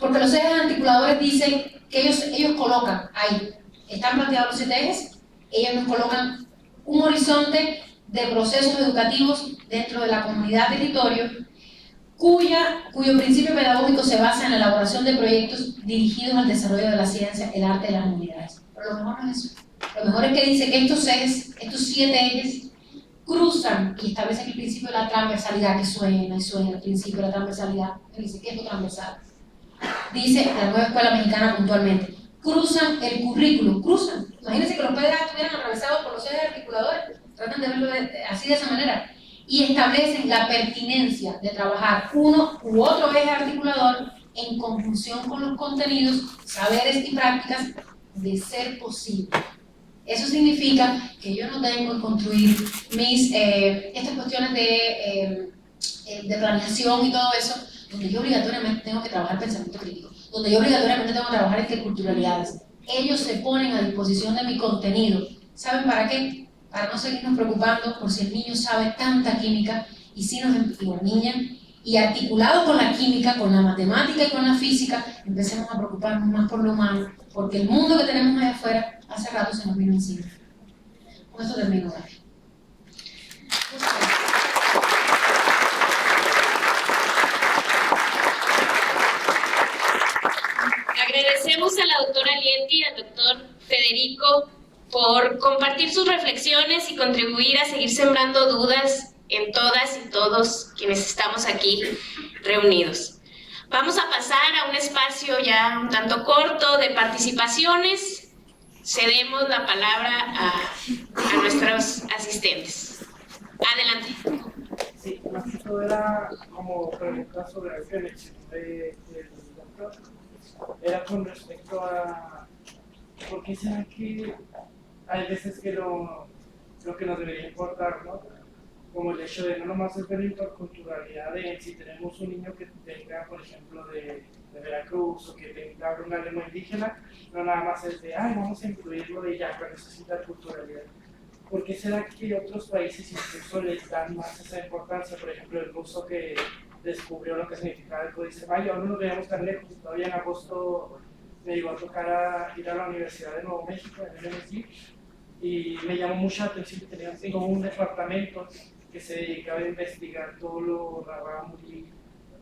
Porque los ejes articuladores dicen que ellos colocan ahí, están planteados los 7 ejes, ellos nos colocan un horizonte de procesos educativos dentro de la comunidad territorio cuyo principio pedagógico se basa en la elaboración de proyectos dirigidos al desarrollo de la ciencia, el arte y las humanidades. Pero lo mejor no es eso. Lo mejor es que dice que estos 7 ejes, cruzan y establecen el principio de la transversalidad, que suena el principio de la transversalidad. Dice que esto es transversal. Dice la nueva escuela mexicana puntualmente. Cruzan el currículo, cruzan. Imagínense que los PDA estuvieran atravesados por los ejes articuladores. Tratan de verlo así de esa manera. Y establecen la pertinencia de trabajar uno u otro eje articulador en conjunción con los contenidos, saberes y prácticas de ser posible. Eso significa que yo no tengo que construir estas cuestiones de planeación y todo eso, donde yo obligatoriamente tengo que trabajar pensamiento crítico, donde yo obligatoriamente tengo que trabajar interculturalidades. Ellos se ponen a disposición de mi contenido. ¿Saben para qué? Para no seguirnos preocupando por si el niño sabe tanta química y si la niña, y articulado con la química, con la matemática y con la física, empecemos a preocuparnos más por lo humano, porque el mundo que tenemos allá afuera hace rato se nos vino encima. Con esto termino. Agradecemos a la doctora Lieti y al doctor Federico por compartir sus reflexiones y contribuir a seguir sembrando dudas en todas y todos quienes estamos aquí reunidos. Vamos a pasar a un espacio ya un tanto corto de participaciones. Cedemos la palabra a nuestros asistentes. Adelante. Sí, más que todo era como preguntar sobre la elección del doctor. Era con respecto a por qué será que hay veces que lo que nos debería importar, ¿no? Como el hecho de no nomás es ver la interculturalidad de si tenemos un niño que tenga, por ejemplo, de Veracruz o que tenga una lengua indígena, no nada más es de, vamos a incluirlo y ya, pero necesita culturalidad. ¿Por qué será que otros países incluso les dan más esa importancia? Por ejemplo, el ruso que descubrió lo que significaba el Códice Maya, no nos veíamos tan lejos. Todavía en agosto me llegó a tocar ir a la Universidad de Nuevo México, en el MSI, y me llamó mucha atención que tenían un departamento que se dedicaba a investigar todo lo rarámuri,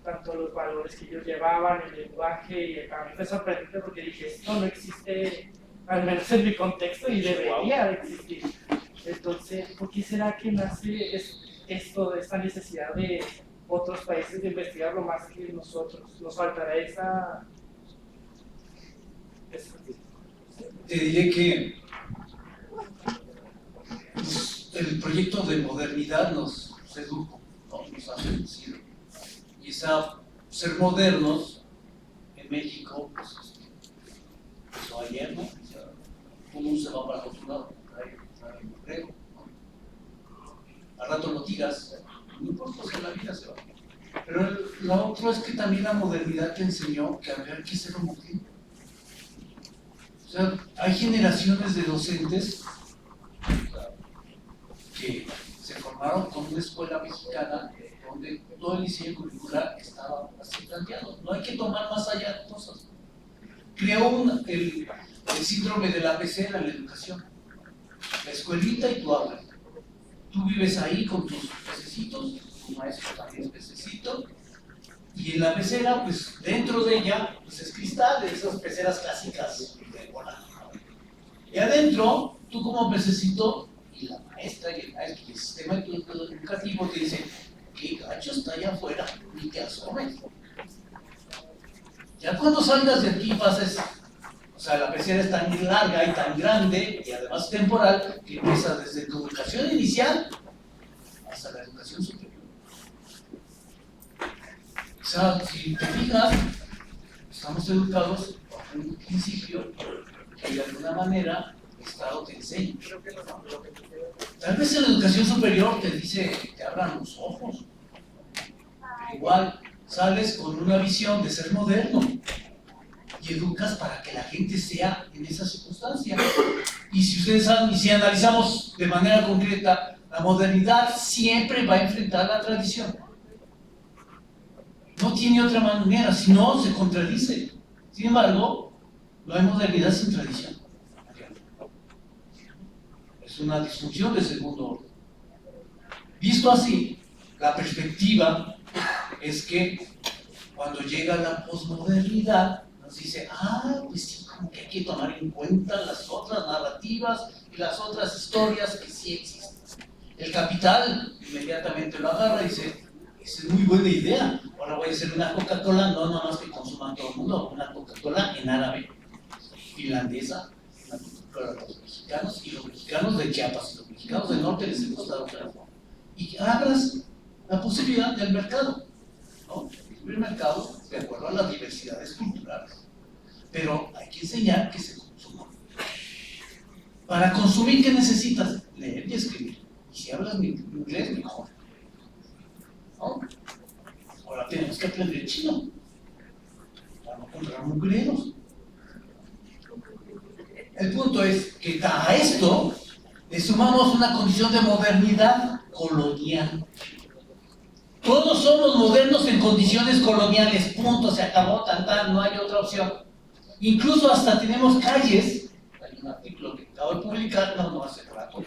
tanto los valores que ellos llevaban, el lenguaje, y a mí fue sorprendente porque dije, esto no existe, al menos en mi contexto, y debería de existir. Entonces, ¿por qué será que nace esta necesidad de otros países de investigarlo más que nosotros? ¿Nos faltará esa? Te diré que el proyecto de modernidad nos sedujo, ¿no? Nos ha seducido. Y ser modernos en México, pues, empezó ayer, ¿no? uno se va para el otro lado, trae un mugrero, ¿no? Al rato lo tiras, no importa, o sea, la vida se va. Pero lo otro es que también la modernidad te enseñó que había que ser homogéneo. O sea, hay generaciones de docentes que se formaron con una escuela mexicana donde todo el diseño curricular estaba así planteado. No hay que tomar más allá de cosas. Creó el síndrome de la pecera en la educación. La escuelita y tu aula. Tú vives ahí con tus pececitos, tu maestro también es pececito, y en la pecera, pues dentro de ella, pues es cristal, de esas peceras clásicas de bola. Y adentro, tú como pececito, y la maestra y el maestro, y el sistema educativo te dicen, qué gacho está allá afuera, ni te asomes. Ya cuando salgas de aquí pases, o sea, la pecera es tan larga y tan grande, y además temporal, que empieza desde tu educación inicial hasta la educación superior. O sea, si te fijas, estamos educados en un principio que de alguna manera el Estado te enseña. Tal vez en la educación superior te dice que te abran los ojos. Pero igual sales con una visión de ser moderno y educas para que la gente sea en esa circunstancia. Y si ustedes saben, y si analizamos de manera concreta, la modernidad siempre va a enfrentar la tradición. No tiene otra manera, si no se contradice. Sin embargo, no hay modernidad sin tradición. Es una disfunción de segundo orden. Visto así, la perspectiva es que cuando llega la posmodernidad, nos dice, pues sí, como que hay que tomar en cuenta las otras narrativas y las otras historias que sí existen. El capital inmediatamente lo agarra y dice, esa es muy buena idea, ahora voy a hacer una Coca-Cola, no nada más que consuman todo el mundo, una Coca-Cola en árabe, finlandesa, una Coca-Cola de los mexicanos, y los mexicanos de Chiapas, y los mexicanos del norte les gusta de otra forma. Y abras la posibilidad del mercado, ¿no? El mercado de acuerdo a las diversidades culturales. Pero hay que enseñar que se consuma. Para consumir, ¿qué necesitas? Leer y escribir. Y si hablas inglés, mejor. ¿No? Ahora tenemos que aprender chino para no comprar mugreros. El punto es que a esto le sumamos una condición de modernidad colonial. Todos somos modernos en condiciones coloniales, punto, se acabó, no hay otra opción. Incluso hasta tenemos calles, hay un artículo que acabo de publicar, no hace rato,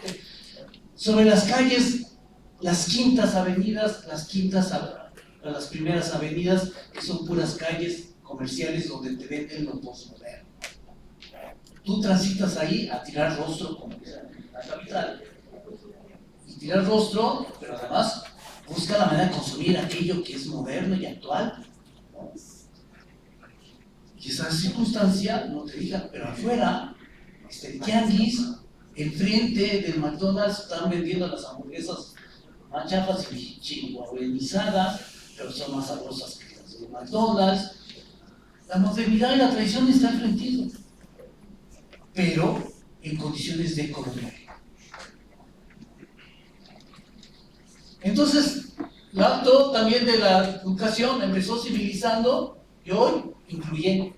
sobre las calles, las quintas avenidas, las primeras avenidas, que son puras calles comerciales donde te venden lo postmoderno. Tú transitas ahí a tirar rostro, como en la capital, y tirar rostro, pero además busca la manera de consumir aquello que es moderno y actual, ¿no? Y esa circunstancia no te diga, pero afuera, el tianguis, enfrente del McDonald's, están vendiendo las hamburguesas más chafas y chihuahuenizadas, pero son más sabrosas que las de McDonald's. La modernidad y la tradición están enfrentadas, pero en condiciones de colonialidad. Entonces, el acto también de la educación empezó civilizando y hoy incluyendo.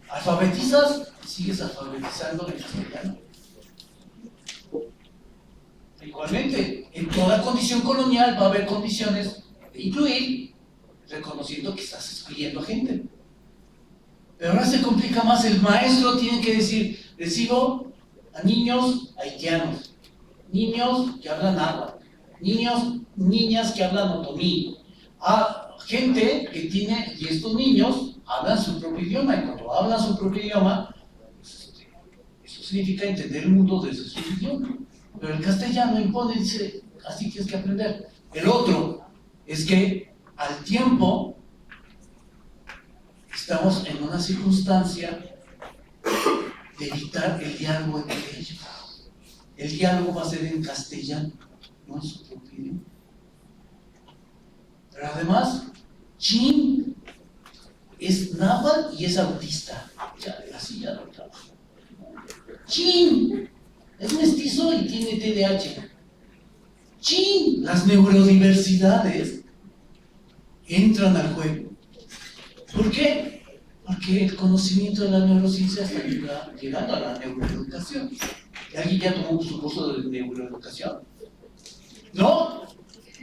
Alfabetizas y sigues alfabetizando en castellano. Igualmente, en toda condición colonial va a haber condiciones de incluir, reconociendo que estás excluyendo gente. Pero ahora se complica más, el maestro tiene que decir, recibo a niños haitianos, niños que hablan náhuatl, niñas que hablan otomí, a gente que tiene, y estos niños hablan su propio idioma, y cuando hablan su propio idioma, pues, eso significa entender el mundo desde su idioma. Pero el castellano impone, dice, así tienes que aprender. El otro es que al tiempo estamos en una circunstancia de evitar el diálogo entre ellos. El diálogo va a ser en castellano, no en su propio idioma. Pero además, Chin es náhuatl y es autista. Ya, así ¡Chin! Es mestizo y tiene TDAH. ¡Chin! Las neurodiversidades entran al juego. ¿Por qué? Porque el conocimiento de la neurociencia está llegando a la neuroeducación. ¿Alguien ya tomó su curso de neuroeducación? ¿No?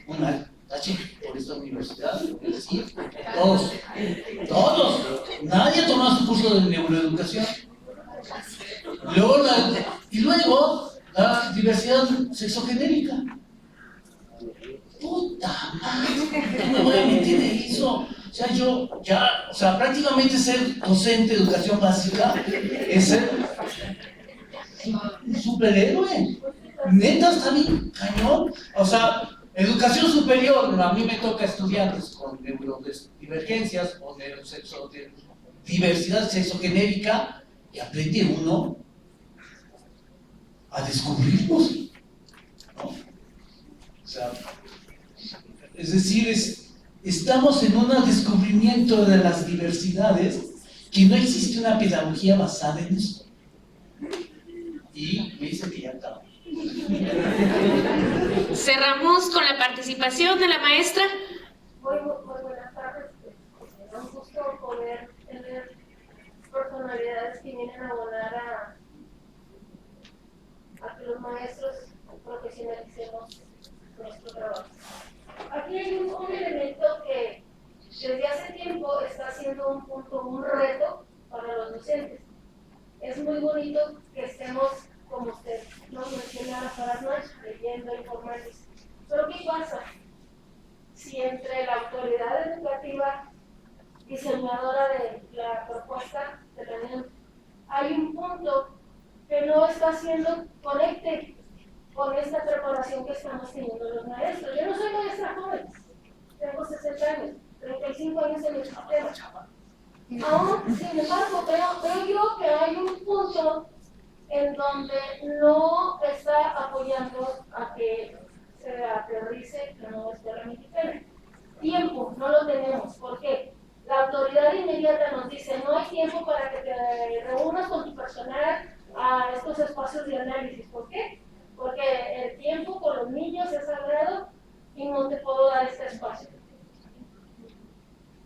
Una tache por esta universidad, es decir, todos. Nadie ha tomado su curso de neuroeducación. Y luego la diversidad sexogenérica. Puta madre, ¿qué me voy a meter en eso? O sea, yo ya, prácticamente ser docente de educación básica es ser un superhéroe. Neta, está bien cañón. O sea, educación superior, a mí me toca estudiantes con neurodivergencias o diversidad sexogenérica y aprende uno a descubrirlos, ¿no? O sea, es decir, estamos en un descubrimiento de las diversidades que no existe una pedagogía basada en eso. Y me dice que ya está. Cerramos con la participación de la maestra. Muy buenas tardes. Es un gusto poder tener personalidades que vienen a abonar a que los maestros profesionalicemos nuestro trabajo. Aquí hay un elemento que desde hace tiempo está siendo un reto para los docentes. Es muy bonito que estemos, como usted nos menciona las horas noches, leyendo, informarles. Pero ¿qué pasa? Si entre la autoridad educativa diseñadora de la propuesta de la NEM hay un punto que no está haciendo conecte con esta preparación que estamos teniendo los maestros? Yo no soy maestra joven, tengo 60 años, 35 años en el sistema. Aún, sin embargo, creo yo que hay un punto en donde no está apoyando a que se aterrice la nueva escuela mexicana. Tiempo, no lo tenemos. ¿Por qué? La autoridad inmediata nos dice, no hay tiempo para que te reúnas con tu personal a estos espacios de análisis. ¿Por qué? Porque el tiempo con los niños es sagrado y no te puedo dar este espacio.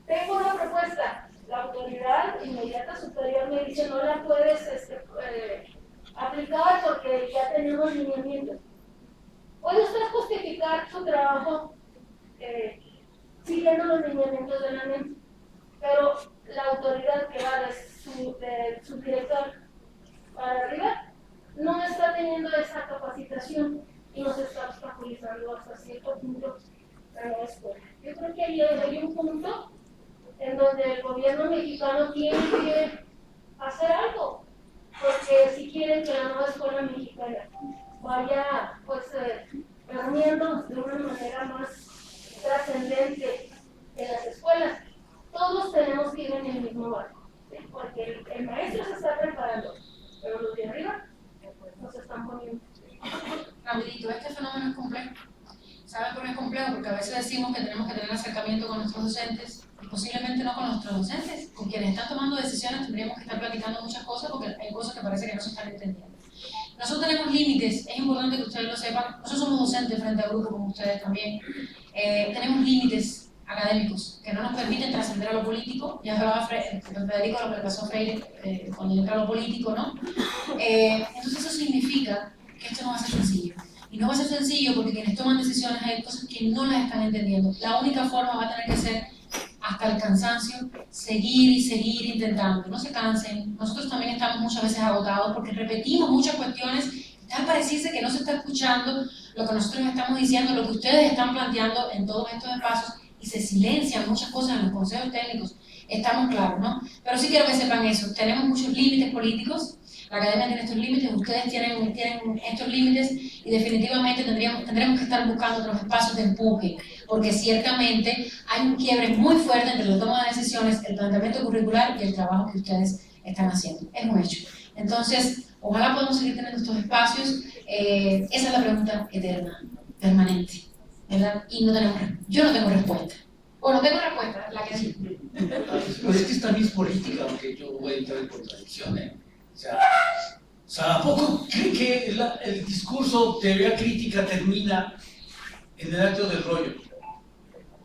Tengo una propuesta. La autoridad inmediata superior me dice, no la puedes aplicar porque ya tenemos lineamientos. Puede usted justificar su trabajo siguiendo los lineamientos de la NEM, pero la autoridad que va de su director para arriba no está teniendo esa capacitación y nos está obstaculizando hasta cierto punto la nueva escuela. Yo creo que ahí hay un punto en donde el gobierno mexicano tiene que hacer algo, porque si quieren que la nueva escuela mexicana vaya reuniendo de una manera más trascendente en las escuelas, todos tenemos que ir en el mismo barco, ¿sí? Porque el maestro se está preparando, pero los de arriba nos están poniendo. Rapidito, este fenómeno es complejo. ¿Saben por qué es complejo? Porque a veces decimos que tenemos que tener acercamiento con nuestros docentes, y posiblemente no con nuestros docentes, con quienes están tomando decisiones tendríamos que estar platicando muchas cosas porque hay cosas que parece que no se están entendiendo. Nosotros tenemos límites, es importante que ustedes lo sepan, nosotros somos docentes frente a grupos como ustedes también, tenemos límites académicos que no nos permiten trascender a lo político. Ya hablaba Federico lo que le pasó a Freire cuando entra a lo político, ¿no? Entonces eso significa que esto no va a ser sencillo. Y no va a ser sencillo porque quienes toman decisiones hay cosas que no las están entendiendo. La única forma va a tener que ser, hasta el cansancio, seguir y seguir intentando. No se cansen. Nosotros también estamos muchas veces agotados porque repetimos muchas cuestiones. Tal pareciese que no se está escuchando lo que nosotros estamos diciendo, lo que ustedes están planteando en todos estos espacios, y se silencian muchas cosas en los consejos técnicos. Estamos claros, ¿no? Pero sí quiero que sepan eso. Tenemos muchos límites políticos. La academia tiene estos límites, ustedes tienen estos límites, y definitivamente tendremos que estar buscando otros espacios de empuje, porque ciertamente hay un quiebre muy fuerte entre la toma de decisiones, el planteamiento curricular y el trabajo que ustedes están haciendo. Es un hecho. Entonces, ojalá podamos seguir teniendo estos espacios. Esa es la pregunta eterna, permanente, ¿verdad? Y yo no tengo respuesta. O no tengo respuesta, la que sí. Pues es que esta misma política, aunque yo voy a entrar en contradicción, O sea, O sea, ¿a poco cree que el discurso teoría crítica termina en el acto del rollo?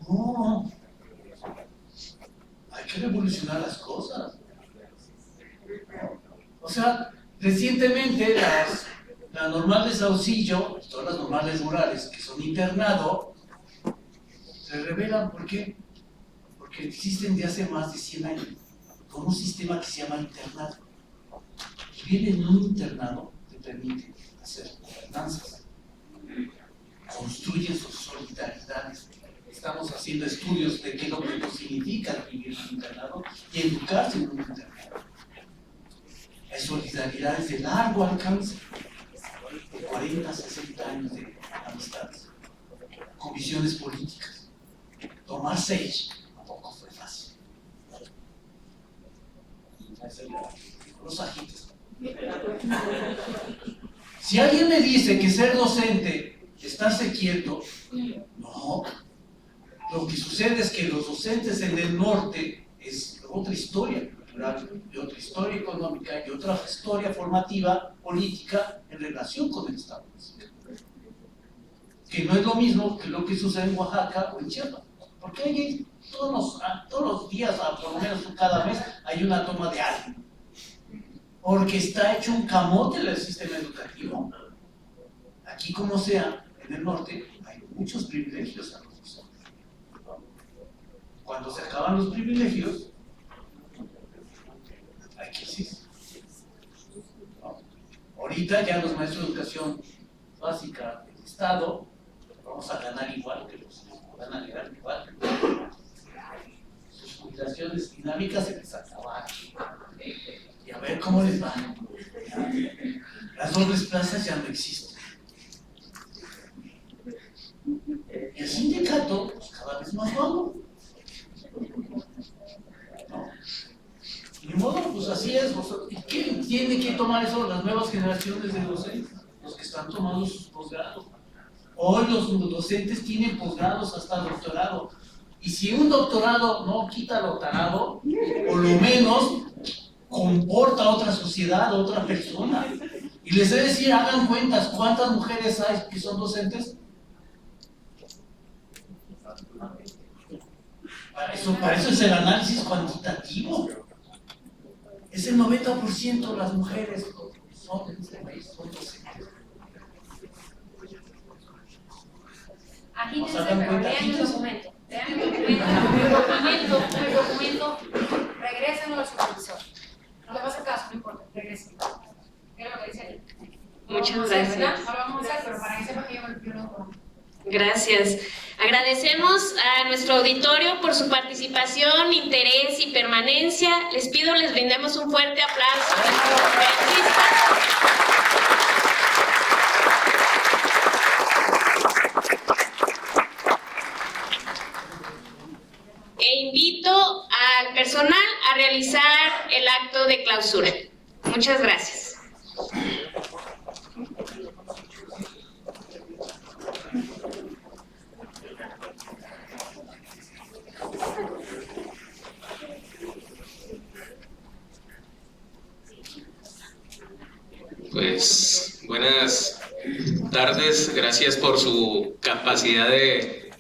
No. Hay que revolucionar las cosas. O sea, recientemente la normal de Saucillo, todas las normales rurales que son internado, se revelan. ¿Por qué? Porque existen de hace más de 100 años con un sistema que se llama internado. Vivir en un internado te permite hacer gobernanzas, construyen sus solidaridades. Estamos haciendo estudios de qué es lo que nos significa vivir en un internado y educarse en un internado. Hay solidaridades de largo alcance, de 40 a 60 años de amistades, con visiones políticas. Tomar Sage tampoco fue fácil. Los agites. Si alguien me dice que ser docente, estarse quieto, no. Lo que sucede es que los docentes en el norte es otra historia cultural, y otra historia económica, y otra historia formativa, política, en relación con el Estado. Que no es lo mismo que lo que sucede en Oaxaca o en Chiapas. Porque hay todos los días, por lo menos cada mes, hay una toma de algo. Porque está hecho un camote el sistema educativo. Aquí, como sea, en el norte, hay muchos privilegios a los docentes. Cuando se acaban los privilegios, hay crisis. ¿No? Ahorita ya los maestros de educación básica del Estado vamos a ganar igual que los van a ganar igual que los. Sus jubilaciones dinámicas se les acabaron. Y a ver cómo les va. Las dobles plazas ya no existen. Y el sindicato, pues, cada vez más vago. ¿No? Ni modo, pues así es. ¿Y quién tiene que tomar eso? Las nuevas generaciones de docentes, los que están tomando sus posgrados. Hoy los docentes tienen posgrados hasta doctorado. Y si un doctorado no quita lo tarado, por lo menos comporta a otra sociedad, a otra persona. Y les he de decir, hagan cuentas, ¿cuántas mujeres hay que son docentes? Para eso es el análisis cuantitativo. Es el 90% de las mujeres son en este país, son docentes. Agítense, pero lean el documento. Lean el documento, regresen a los supervisores. No le va a hacer caso, no importa, regresen. ¿Qué es lo que dice ahí? Muchas No gracias. lo vamos a hacer, pero para que sepa que yo no conozco. Gracias. Agradecemos a nuestro auditorio por su participación, interés y permanencia. Les pido les brindemos un fuerte aplauso a nuestros conferencistas. E invito al personal a realizar el acto de clausura. Muchas gracias. Pues buenas tardes, gracias por su capacidad de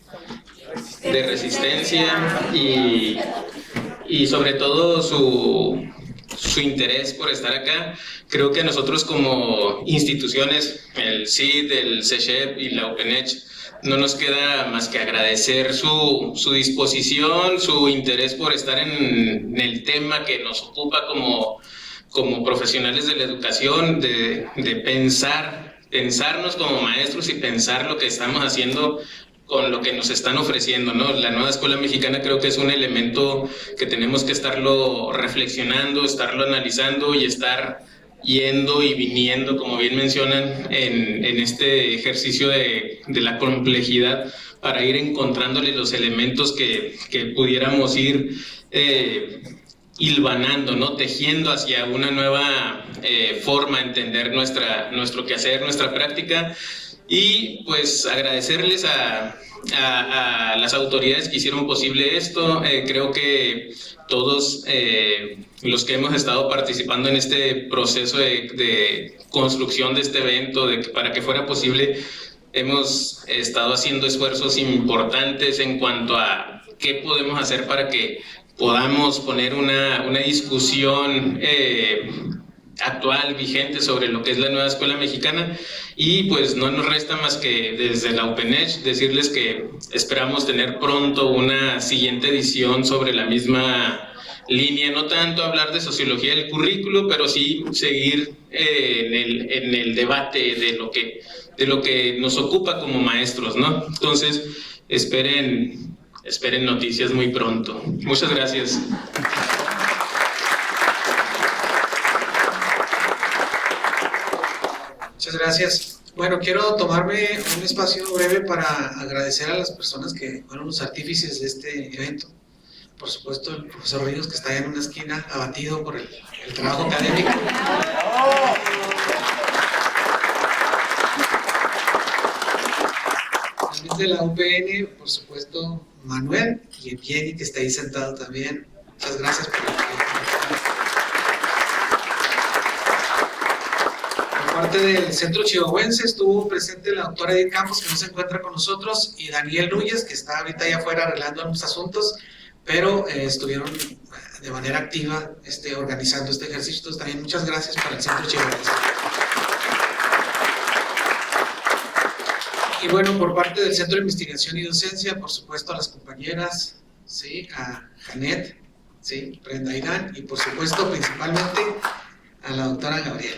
resistencia y sobre todo su interés por estar acá. Creo que nosotros como instituciones, el CID, el CESHEP y la OpenEdge, no nos queda más que agradecer su disposición, su interés por estar en el tema que nos ocupa como profesionales de la educación, de pensarnos como maestros y pensar lo que estamos haciendo con lo que nos están ofreciendo, ¿no? La nueva escuela mexicana creo que es un elemento que tenemos que estarlo reflexionando, estarlo analizando y estar yendo y viniendo, como bien mencionan, en este ejercicio de la complejidad para ir encontrándole los elementos que pudiéramos ir hilvanando, ¿no? Tejiendo hacia una nueva forma de entender nuestro quehacer, nuestra práctica. Y pues agradecerles a las autoridades que hicieron posible esto. Creo que todos los que hemos estado participando en este proceso de construcción de este evento, para que fuera posible, hemos estado haciendo esfuerzos importantes en cuanto a qué podemos hacer para que podamos poner una discusión actual, vigente sobre lo que es la nueva escuela mexicana. Y pues no nos resta más que desde la UPENECH decirles que esperamos tener pronto una siguiente edición sobre la misma línea, no tanto hablar de sociología del currículo, pero sí seguir en el debate de lo que nos ocupa como maestros, ¿no? Entonces, esperen noticias muy pronto. Muchas gracias. Muchas gracias. Bueno, quiero tomarme un espacio breve para agradecer a las personas que fueron los artífices de este evento. Por supuesto, el profesor Ríos, que está allá en una esquina, abatido por el trabajo académico. También de la UPN, por supuesto, Manuel y Jenny, que está ahí sentado también. Muchas gracias por la parte del Centro Chihuahuense estuvo presente la doctora Edith Campos, que no se encuentra con nosotros, y Daniel Núñez, que está ahorita allá afuera arreglando unos asuntos, pero estuvieron de manera activa organizando este ejercicio. Entonces, también muchas gracias para el Centro Chihuahuense. Y bueno, por parte del Centro de Investigación y Docencia, por supuesto a las compañeras, ¿sí? A Janet, ¿sí? Brenda Irán, y por supuesto principalmente a la doctora Gabriela.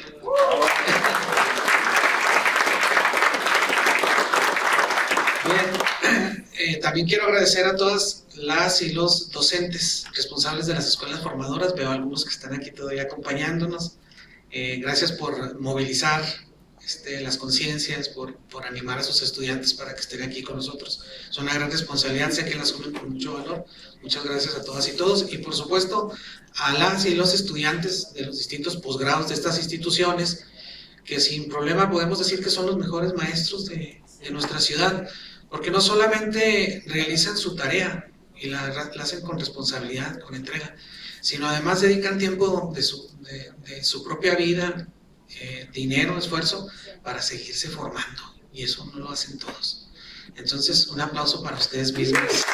Bien, también quiero agradecer a todas las y los docentes responsables de las escuelas formadoras. Veo algunos que están aquí todavía acompañándonos. Gracias por movilizar las conciencias, por animar a sus estudiantes para que estén aquí con nosotros. Es una gran responsabilidad, sé que la asumen con mucho valor. Muchas gracias a todas y todos, y por supuesto a las y los estudiantes de los distintos posgrados de estas instituciones, que sin problema podemos decir que son los mejores maestros de nuestra ciudad, porque no solamente realizan su tarea y la hacen con responsabilidad, con entrega, sino además dedican tiempo de su propia vida, dinero, esfuerzo, para seguirse formando, y eso no lo hacen todos. Entonces, un aplauso para ustedes mismos.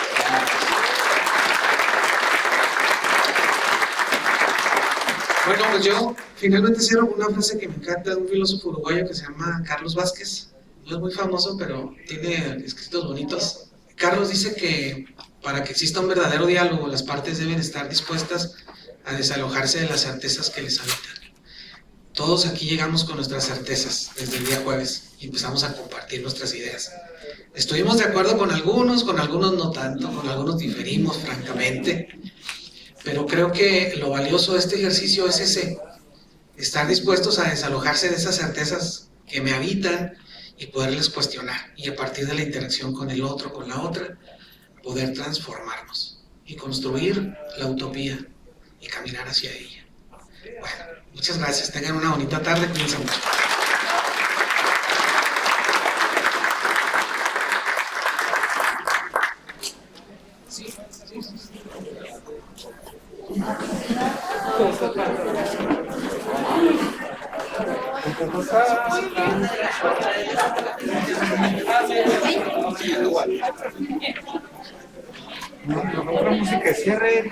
Bueno, pues yo finalmente cierro con una frase que me encanta de un filósofo uruguayo que se llama Carlos Vázquez. No es muy famoso, pero tiene escritos bonitos. Carlos dice que para que exista un verdadero diálogo, las partes deben estar dispuestas a desalojarse de las certezas que les habitan. Todos aquí llegamos con nuestras certezas desde el día jueves y empezamos a compartir nuestras ideas. Estuvimos de acuerdo con algunos no tanto, con algunos diferimos francamente, pero creo que lo valioso de este ejercicio es estar dispuestos a desalojarse de esas certezas que me habitan y poderles cuestionar, y a partir de la interacción con el otro, con la otra, poder transformarnos y construir la utopía y caminar hacia ella. Bueno, muchas gracias, tengan una bonita tarde, cuídense mucho. No, música de cierre.